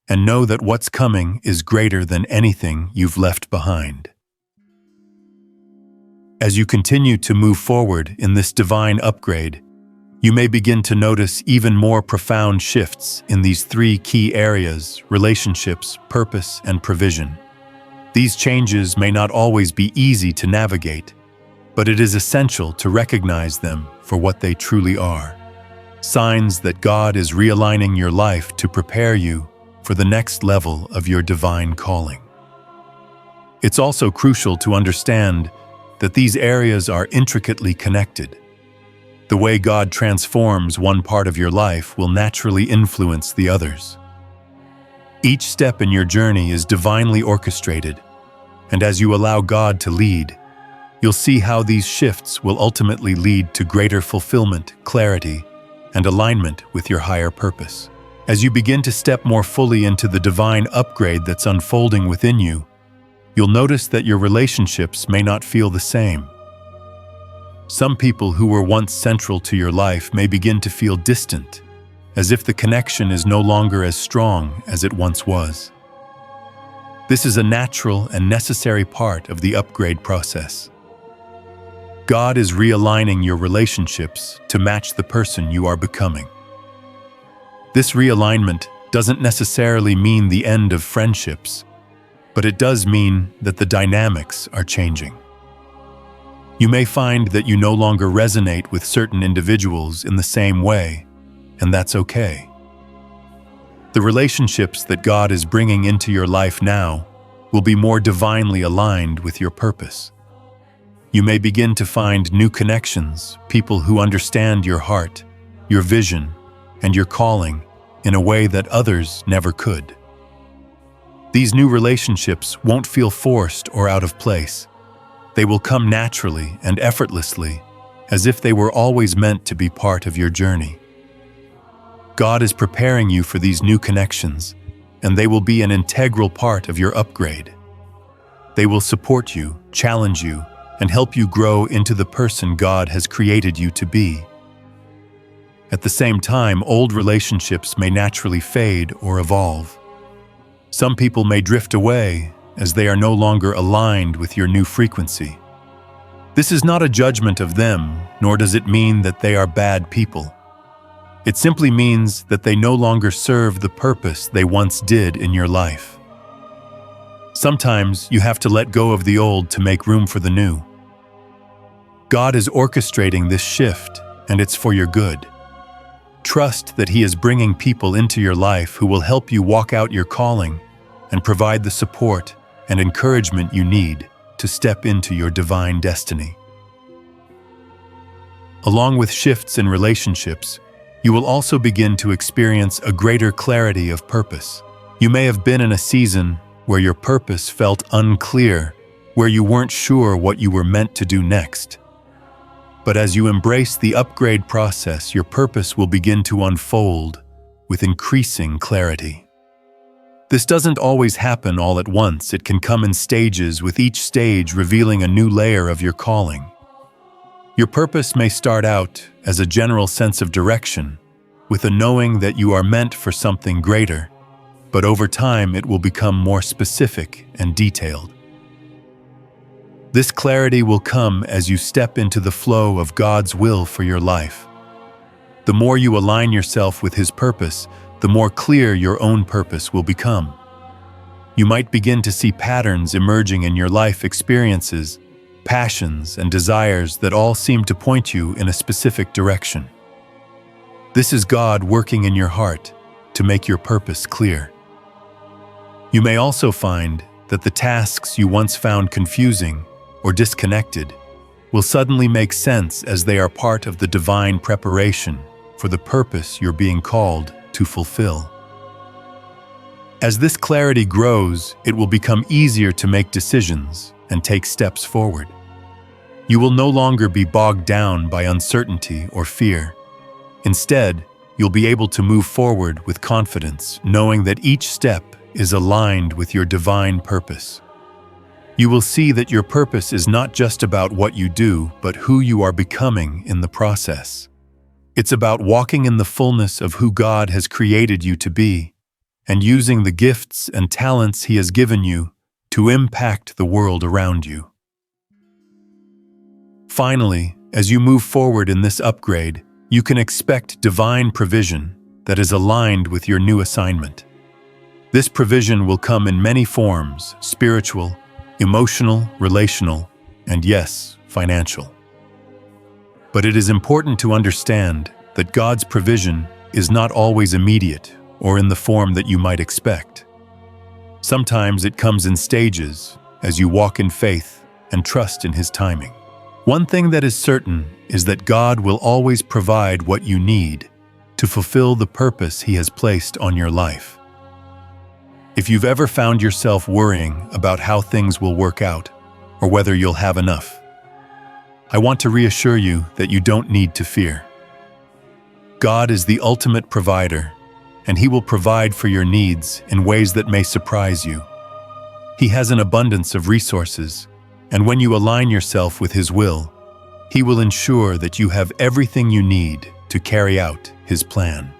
and know that what's coming is greater than anything you've left behind. As you continue to move forward in this divine upgrade, you may begin to notice even more profound shifts in these three key areas: relationships, purpose, and provision. These changes may not always be easy to navigate, but it is essential to recognize them for what they truly are. Signs that God is realigning your life to prepare you for the next level of your divine calling. It's also crucial to understand that these areas are intricately connected. The way God transforms one part of your life will naturally influence the others. Each step in your journey is divinely orchestrated, and as you allow God to lead, you'll see how these shifts will ultimately lead to greater fulfillment, clarity, and alignment with your higher purpose. As you begin to step more fully into the divine upgrade that's unfolding within you, you'll notice that your relationships may not feel the same. Some people who were once central to your life may begin to feel distant, as if the connection is no longer as strong as it once was. This is a natural and necessary part of the upgrade process. God is realigning your relationships to match the person you are becoming. This realignment doesn't necessarily mean the end of friendships, but it does mean that the dynamics are changing. You may find that you no longer resonate with certain individuals in the same way, and that's okay. The relationships that God is bringing into your life now will be more divinely aligned with your purpose. You may begin to find new connections, people who understand your heart, your vision, and your calling in a way that others never could. These new relationships won't feel forced or out of place. They will come naturally and effortlessly, as if they were always meant to be part of your journey. God is preparing you for these new connections, and they will be an integral part of your upgrade. They will support you, challenge you, and help you grow into the person God has created you to be. At the same time, old relationships may naturally fade or evolve. Some people may drift away as they are no longer aligned with your new frequency. This is not a judgment of them, nor does it mean that they are bad people. It simply means that they no longer serve the purpose they once did in your life. Sometimes you have to let go of the old to make room for the new. God is orchestrating this shift, and it's for your good. Trust that He is bringing people into your life who will help you walk out your calling and provide the support and encouragement you need to step into your divine destiny. Along with shifts in relationships, you will also begin to experience a greater clarity of purpose. You may have been in a season where your purpose felt unclear, where you weren't sure what you were meant to do next. But as you embrace the upgrade process, your purpose will begin to unfold with increasing clarity. This doesn't always happen all at once. It can come in stages, with each stage revealing a new layer of your calling. Your purpose may start out as a general sense of direction, with a knowing that you are meant for something greater, but over time it will become more specific and detailed. This clarity will come as you step into the flow of God's will for your life. The more you align yourself with His purpose, the more clear your own purpose will become. You might begin to see patterns emerging in your life experiences, passions, and desires that all seem to point you in a specific direction. This is God working in your heart to make your purpose clear. You may also find that the tasks you once found confusing or disconnected will suddenly make sense as they are part of the divine preparation for the purpose you're being called to fulfill. As this clarity grows, it will become easier to make decisions and take steps forward. You will no longer be bogged down by uncertainty or fear. Instead, you'll be able to move forward with confidence, knowing that each step is aligned with your divine purpose. You will see that your purpose is not just about what you do, but who you are becoming in the process. It's about walking in the fullness of who God has created you to be, and using the gifts and talents He has given you to impact the world around you. Finally, as you move forward in this upgrade, you can expect divine provision that is aligned with your new assignment. This provision will come in many forms: spiritual, emotional, relational, and yes, financial. But it is important to understand that God's provision is not always immediate or in the form that you might expect. Sometimes it comes in stages as you walk in faith and trust in His timing. One thing that is certain is that God will always provide what you need to fulfill the purpose He has placed on your life. If you've ever found yourself worrying about how things will work out or whether you'll have enough, I want to reassure you that you don't need to fear. God is the ultimate provider, and He will provide for your needs in ways that may surprise you. He has an abundance of resources, and when you align yourself with His will, He will ensure that you have everything you need to carry out His plan.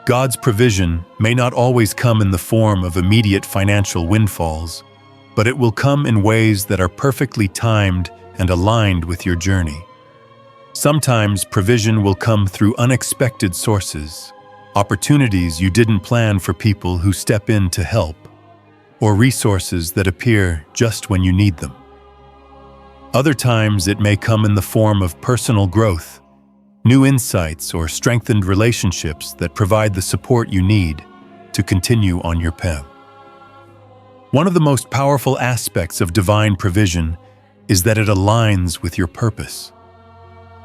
God's provision may not always come in the form of immediate financial windfalls, but it will come in ways that are perfectly timed and aligned with your journey. Sometimes provision will come through unexpected sources, opportunities you didn't plan for people who step in to help, or resources that appear just when you need them. Other times it may come in the form of personal growth, new insights, or strengthened relationships that provide the support you need to continue on your path. One of the most powerful aspects of divine provision is that it aligns with your purpose.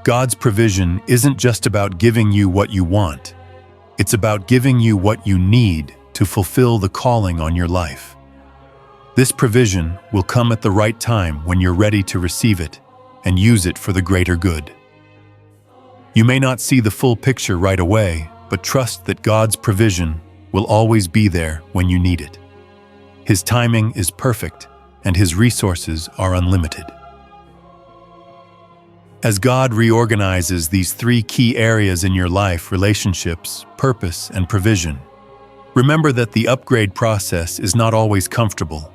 God's provision isn't just about giving you what you want. It's about giving you what you need to fulfill the calling on your life. This provision will come at the right time when you're ready to receive it and use it for the greater good. You may not see the full picture right away, but trust that God's provision will always be there when you need it. His timing is perfect, and His resources are unlimited. As God reorganizes these three key areas in your life: relationships, purpose, and provision, remember that the upgrade process is not always comfortable.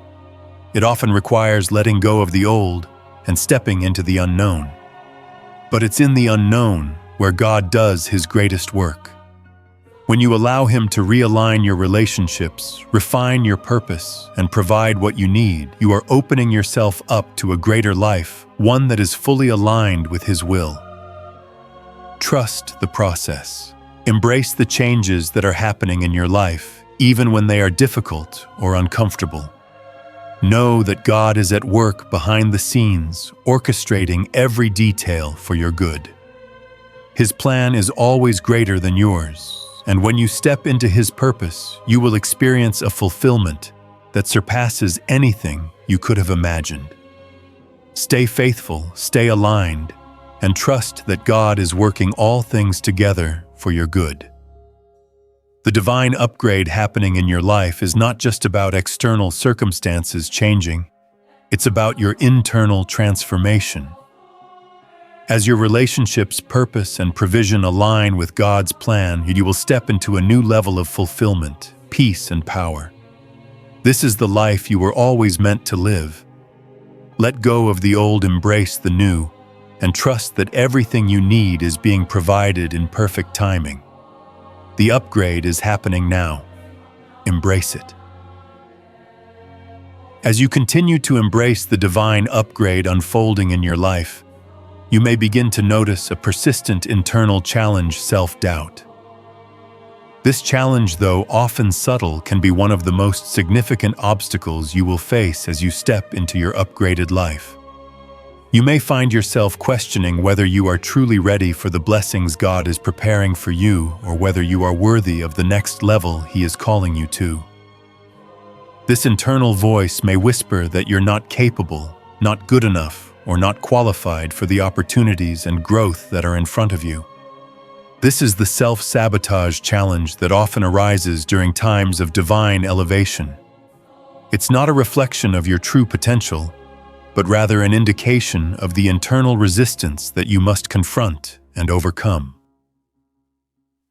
It often requires letting go of the old and stepping into the unknown. But it's in the unknown where God does His greatest work. When you allow Him to realign your relationships, refine your purpose, and provide what you need, you are opening yourself up to a greater life, one that is fully aligned with His will. Trust the process. Embrace the changes that are happening in your life, even when they are difficult or uncomfortable. Know that God is at work behind the scenes, orchestrating every detail for your good. His plan is always greater than yours, and when you step into His purpose, you will experience a fulfillment that surpasses anything you could have imagined. Stay faithful, stay aligned, and trust that God is working all things together for your good. The divine upgrade happening in your life is not just about external circumstances changing, it's about your internal transformation. As your relationships, purpose, and provision align with God's plan, you will step into a new level of fulfillment, peace, and power. This is the life you were always meant to live. Let go of the old, embrace the new, and trust that everything you need is being provided in perfect timing. The upgrade is happening now. Embrace it. As you continue to embrace the divine upgrade unfolding in your life, you may begin to notice a persistent internal challenge: self-doubt. This challenge, though often subtle, can be one of the most significant obstacles you will face as you step into your upgraded life. You may find yourself questioning whether you are truly ready for the blessings God is preparing for you, or whether you are worthy of the next level He is calling you to. This internal voice may whisper that you're not capable, not good enough, or not qualified for the opportunities and growth that are in front of you. This is the self-sabotage challenge that often arises during times of divine elevation. It's not a reflection of your true potential, but rather an indication of the internal resistance that you must confront and overcome.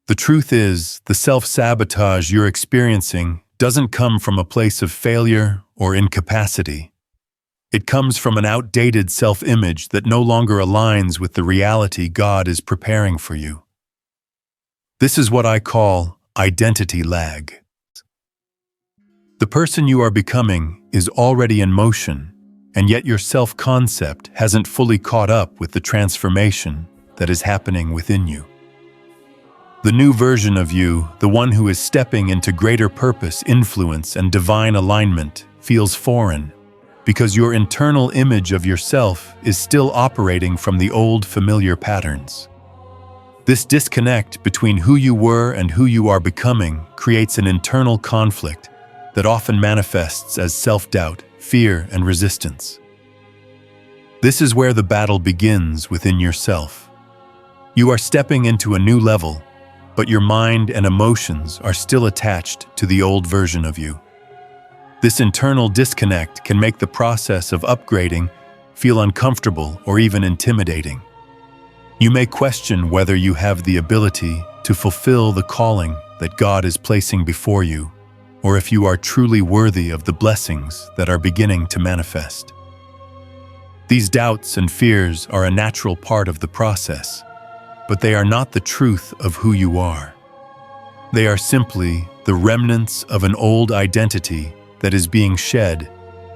The truth is, the self-sabotage you're experiencing doesn't come from a place of failure or incapacity. It comes from an outdated self-image that no longer aligns with the reality God is preparing for you. This is what I call identity lag. The person you are becoming is already in motion, and yet your self-concept hasn't fully caught up with the transformation that is happening within you. The new version of you, the one who is stepping into greater purpose, influence, and divine alignment, feels foreign, because your internal image of yourself is still operating from the old familiar patterns. This disconnect between who you were and who you are becoming creates an internal conflict that often manifests as self-doubt, fear, and resistance. This is where the battle begins within yourself. You are stepping into a new level, but your mind and emotions are still attached to the old version of you. This internal disconnect can make the process of upgrading feel uncomfortable or even intimidating. You may question whether you have the ability to fulfill the calling that God is placing before you, or if you are truly worthy of the blessings that are beginning to manifest. These doubts and fears are a natural part of the process, but they are not the truth of who you are. They are simply the remnants of an old identity that is being shed,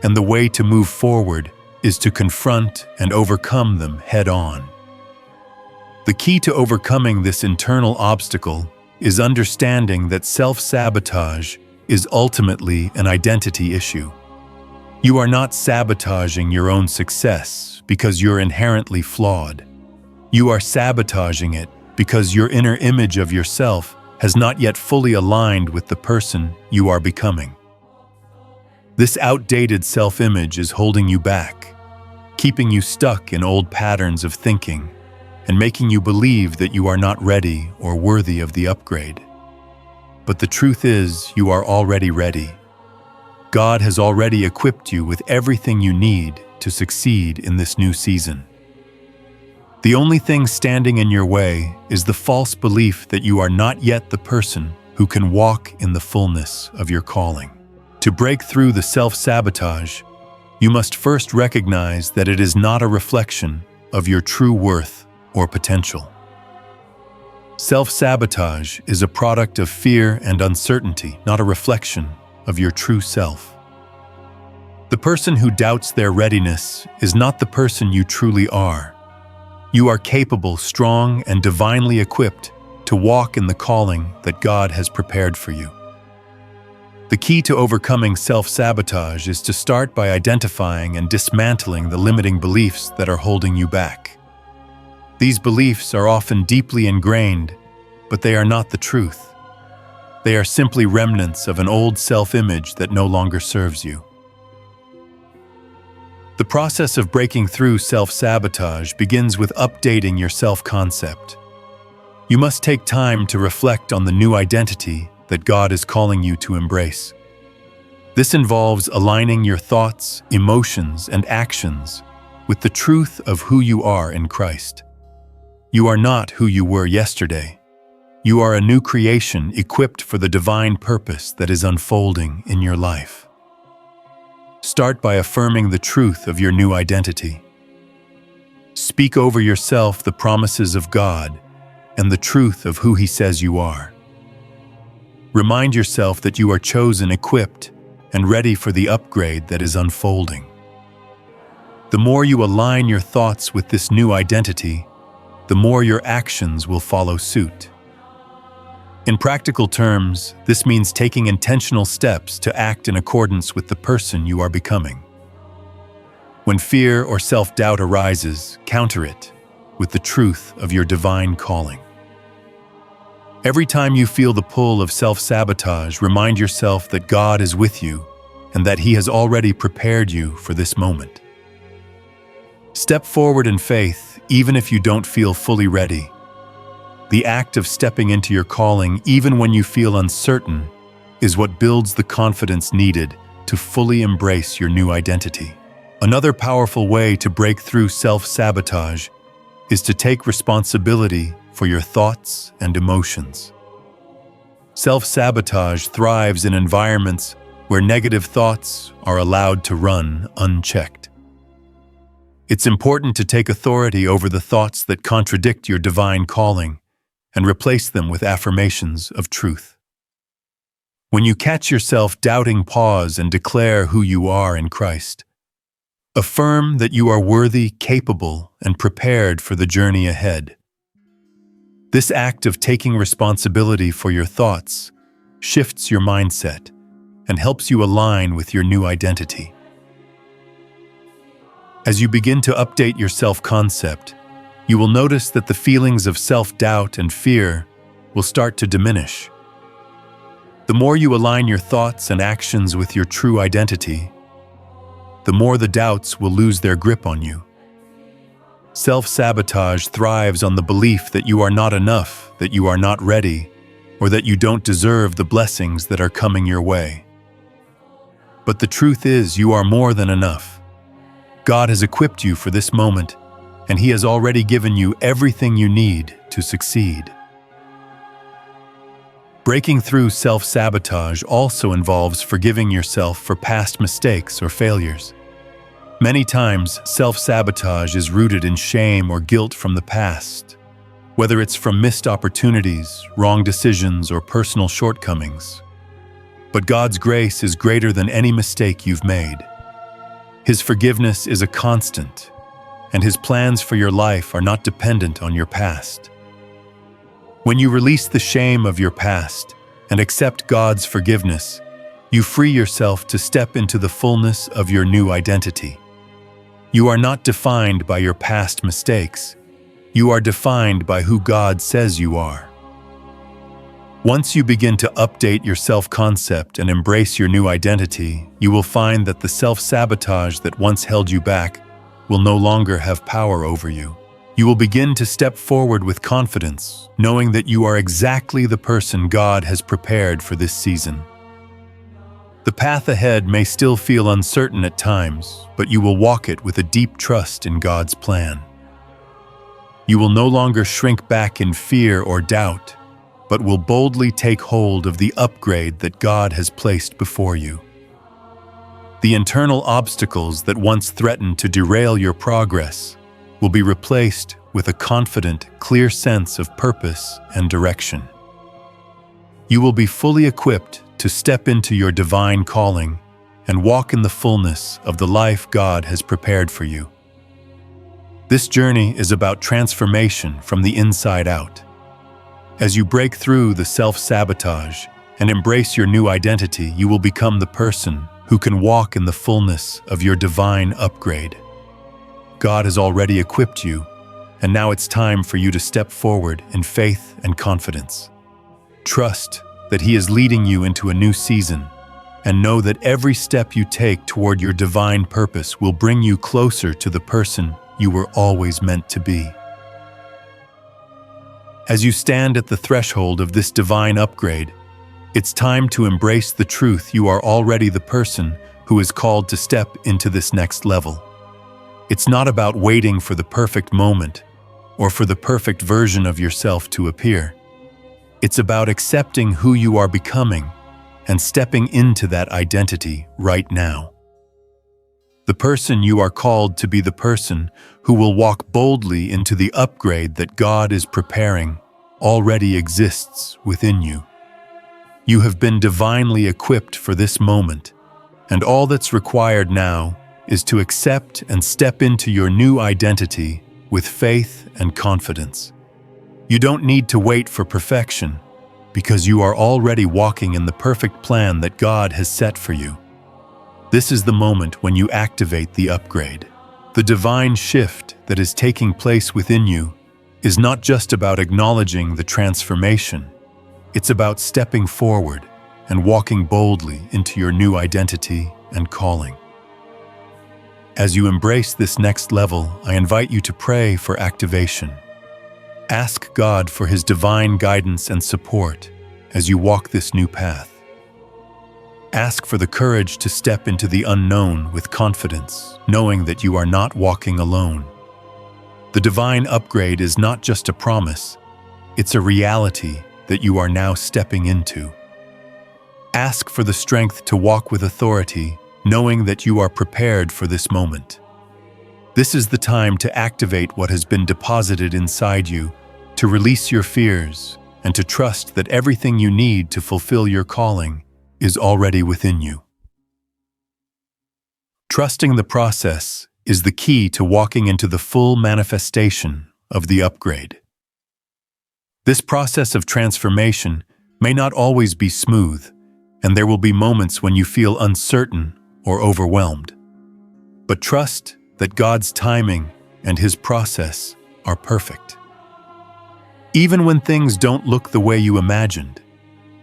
and the way to move forward is to confront and overcome them head-on. The key to overcoming this internal obstacle is understanding that self-sabotage is ultimately an identity issue. You are not sabotaging your own success because you're inherently flawed. You are sabotaging it because your inner image of yourself has not yet fully aligned with the person you are becoming. This outdated self-image is holding you back, keeping you stuck in old patterns of thinking, and making you believe that you are not ready or worthy of the upgrade. But the truth is, you are already ready. God has already equipped you with everything you need to succeed in this new season. The only thing standing in your way is the false belief that you are not yet the person who can walk in the fullness of your calling. To break through the self-sabotage, you must first recognize that it is not a reflection of your true worth or potential. Self-sabotage is a product of fear and uncertainty, not a reflection of your true self. The person who doubts their readiness is not the person you truly are. You are capable, strong, and divinely equipped to walk in the calling that God has prepared for you. The key to overcoming self-sabotage is to start by identifying and dismantling the limiting beliefs that are holding you back. These beliefs are often deeply ingrained, but they are not the truth. They are simply remnants of an old self-image that no longer serves you. The process of breaking through self-sabotage begins with updating your self-concept. You must take time to reflect on the new identity that God is calling you to embrace. This involves aligning your thoughts, emotions, and actions with the truth of who you are in Christ. You are not who you were yesterday. You are a new creation equipped for the divine purpose that is unfolding in your life. Start by affirming the truth of your new identity. Speak over yourself the promises of God and the truth of who He says you are. Remind yourself that you are chosen, equipped, and ready for the upgrade that is unfolding. The more you align your thoughts with this new identity, the more your actions will follow suit. In practical terms, this means taking intentional steps to act in accordance with the person you are becoming. When fear or self-doubt arises, counter it with the truth of your divine calling. Every time you feel the pull of self-sabotage, remind yourself that God is with you and that He has already prepared you for this moment. Step forward in faith, even if you don't feel fully ready. The act of stepping into your calling, even when you feel uncertain, is what builds the confidence needed to fully embrace your new identity. Another powerful way to break through self-sabotage is to take responsibility for your thoughts and emotions. Self-sabotage thrives in environments where negative thoughts are allowed to run unchecked. It's important to take authority over the thoughts that contradict your divine calling and replace them with affirmations of truth. When you catch yourself doubting, pause and declare who you are in Christ. Affirm that you are worthy, capable, and prepared for the journey ahead. This act of taking responsibility for your thoughts shifts your mindset and helps you align with your new identity. As you begin to update your self-concept, you will notice that the feelings of self-doubt and fear will start to diminish. The more you align your thoughts and actions with your true identity, the more the doubts will lose their grip on you. Self-sabotage thrives on the belief that you are not enough, that you are not ready, or that you don't deserve the blessings that are coming your way. But the truth is, you are more than enough. God has equipped you for this moment, and He has already given you everything you need to succeed. Breaking through self-sabotage also involves forgiving yourself for past mistakes or failures. Many times, self-sabotage is rooted in shame or guilt from the past, whether it's from missed opportunities, wrong decisions, or personal shortcomings. But God's grace is greater than any mistake you've made. His forgiveness is a constant, and His plans for your life are not dependent on your past. When you release the shame of your past and accept God's forgiveness, you free yourself to step into the fullness of your new identity. You are not defined by your past mistakes. You are defined by who God says you are. Once you begin to update your self-concept and embrace your new identity, you will find that the self-sabotage that once held you back will no longer have power over you. You will begin to step forward with confidence, knowing that you are exactly the person God has prepared for this season. The path ahead may still feel uncertain at times, but you will walk it with a deep trust in God's plan. You will no longer shrink back in fear or doubt, but will boldly take hold of the upgrade that God has placed before you. The internal obstacles that once threatened to derail your progress will be replaced with a confident, clear sense of purpose and direction. You will be fully equipped to step into your divine calling and walk in the fullness of the life God has prepared for you. This journey is about transformation from the inside out. As you break through the self-sabotage and embrace your new identity, you will become the person who can walk in the fullness of your divine upgrade. God has already equipped you, and now it's time for you to step forward in faith and confidence. Trust that He is leading you into a new season, and know that every step you take toward your divine purpose will bring you closer to the person you were always meant to be. As you stand at the threshold of this divine upgrade, it's time to embrace the truth you are already the person who is called to step into this next level. It's not about waiting for the perfect moment or for the perfect version of yourself to appear. It's about accepting who you are becoming and stepping into that identity right now. The person you are called to be the person who will walk boldly into the upgrade that God is preparing already exists within you. You have been divinely equipped for this moment, and all that's required now is to accept and step into your new identity with faith and confidence. You don't need to wait for perfection, because you are already walking in the perfect plan that God has set for you. This is the moment when you activate the upgrade. The divine shift that is taking place within you is not just about acknowledging the transformation. It's about stepping forward and walking boldly into your new identity and calling. As you embrace this next level, I invite you to pray for activation. Ask God for His divine guidance and support as you walk this new path. Ask for the courage to step into the unknown with confidence, knowing that you are not walking alone. The divine upgrade is not just a promise, it's a reality that you are now stepping into. Ask for the strength to walk with authority, knowing that you are prepared for this moment. This is the time to activate what has been deposited inside you, to release your fears, and to trust that everything you need to fulfill your calling is already within you. Trusting the process is the key to walking into the full manifestation of the upgrade. This process of transformation may not always be smooth, and there will be moments when you feel uncertain or overwhelmed. But trust that God's timing and His process are perfect. Even when things don't look the way you imagined,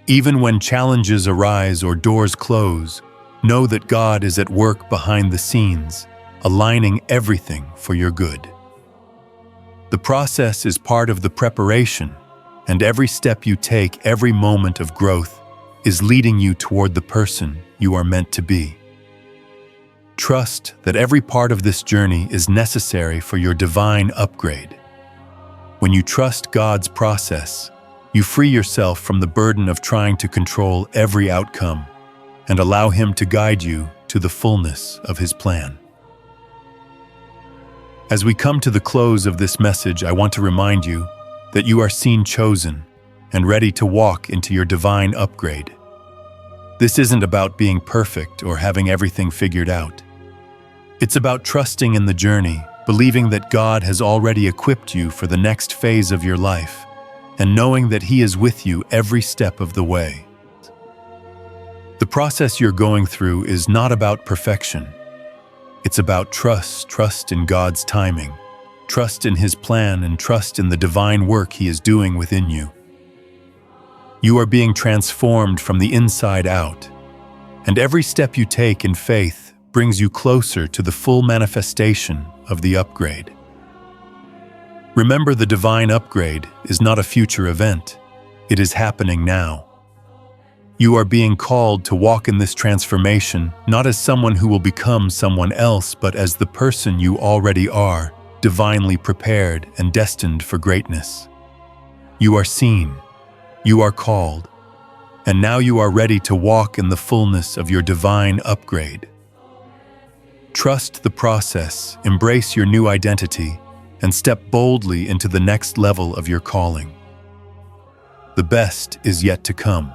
even when challenges arise or doors close, know that God is at work behind the scenes, aligning everything for your good. The process is part of the preparation, and every step you take, every moment of growth, is leading you toward the person you are meant to be. Trust that every part of this journey is necessary for your divine upgrade. When you trust God's process, you free yourself from the burden of trying to control every outcome and allow Him to guide you to the fullness of His plan. As we come to the close of this message, I want to remind you that you are seen chosen and ready to walk into your divine upgrade. This isn't about being perfect or having everything figured out. It's about trusting in the journey, believing that God has already equipped you for the next phase of your life, and knowing that He is with you every step of the way. The process you're going through is not about perfection. It's about trust in God's timing, trust in His plan, and trust in the divine work He is doing within you. You are being transformed from the inside out, and every step you take in faith brings you closer to the full manifestation of the upgrade. Remember, the divine upgrade is not a future event. It is happening now. You are being called to walk in this transformation, not as someone who will become someone else, but as the person you already are, divinely prepared and destined for greatness. You are seen, you are called, and now you are ready to walk in the fullness of your divine upgrade. Trust the process, embrace your new identity, and step boldly into the next level of your calling. The best is yet to come.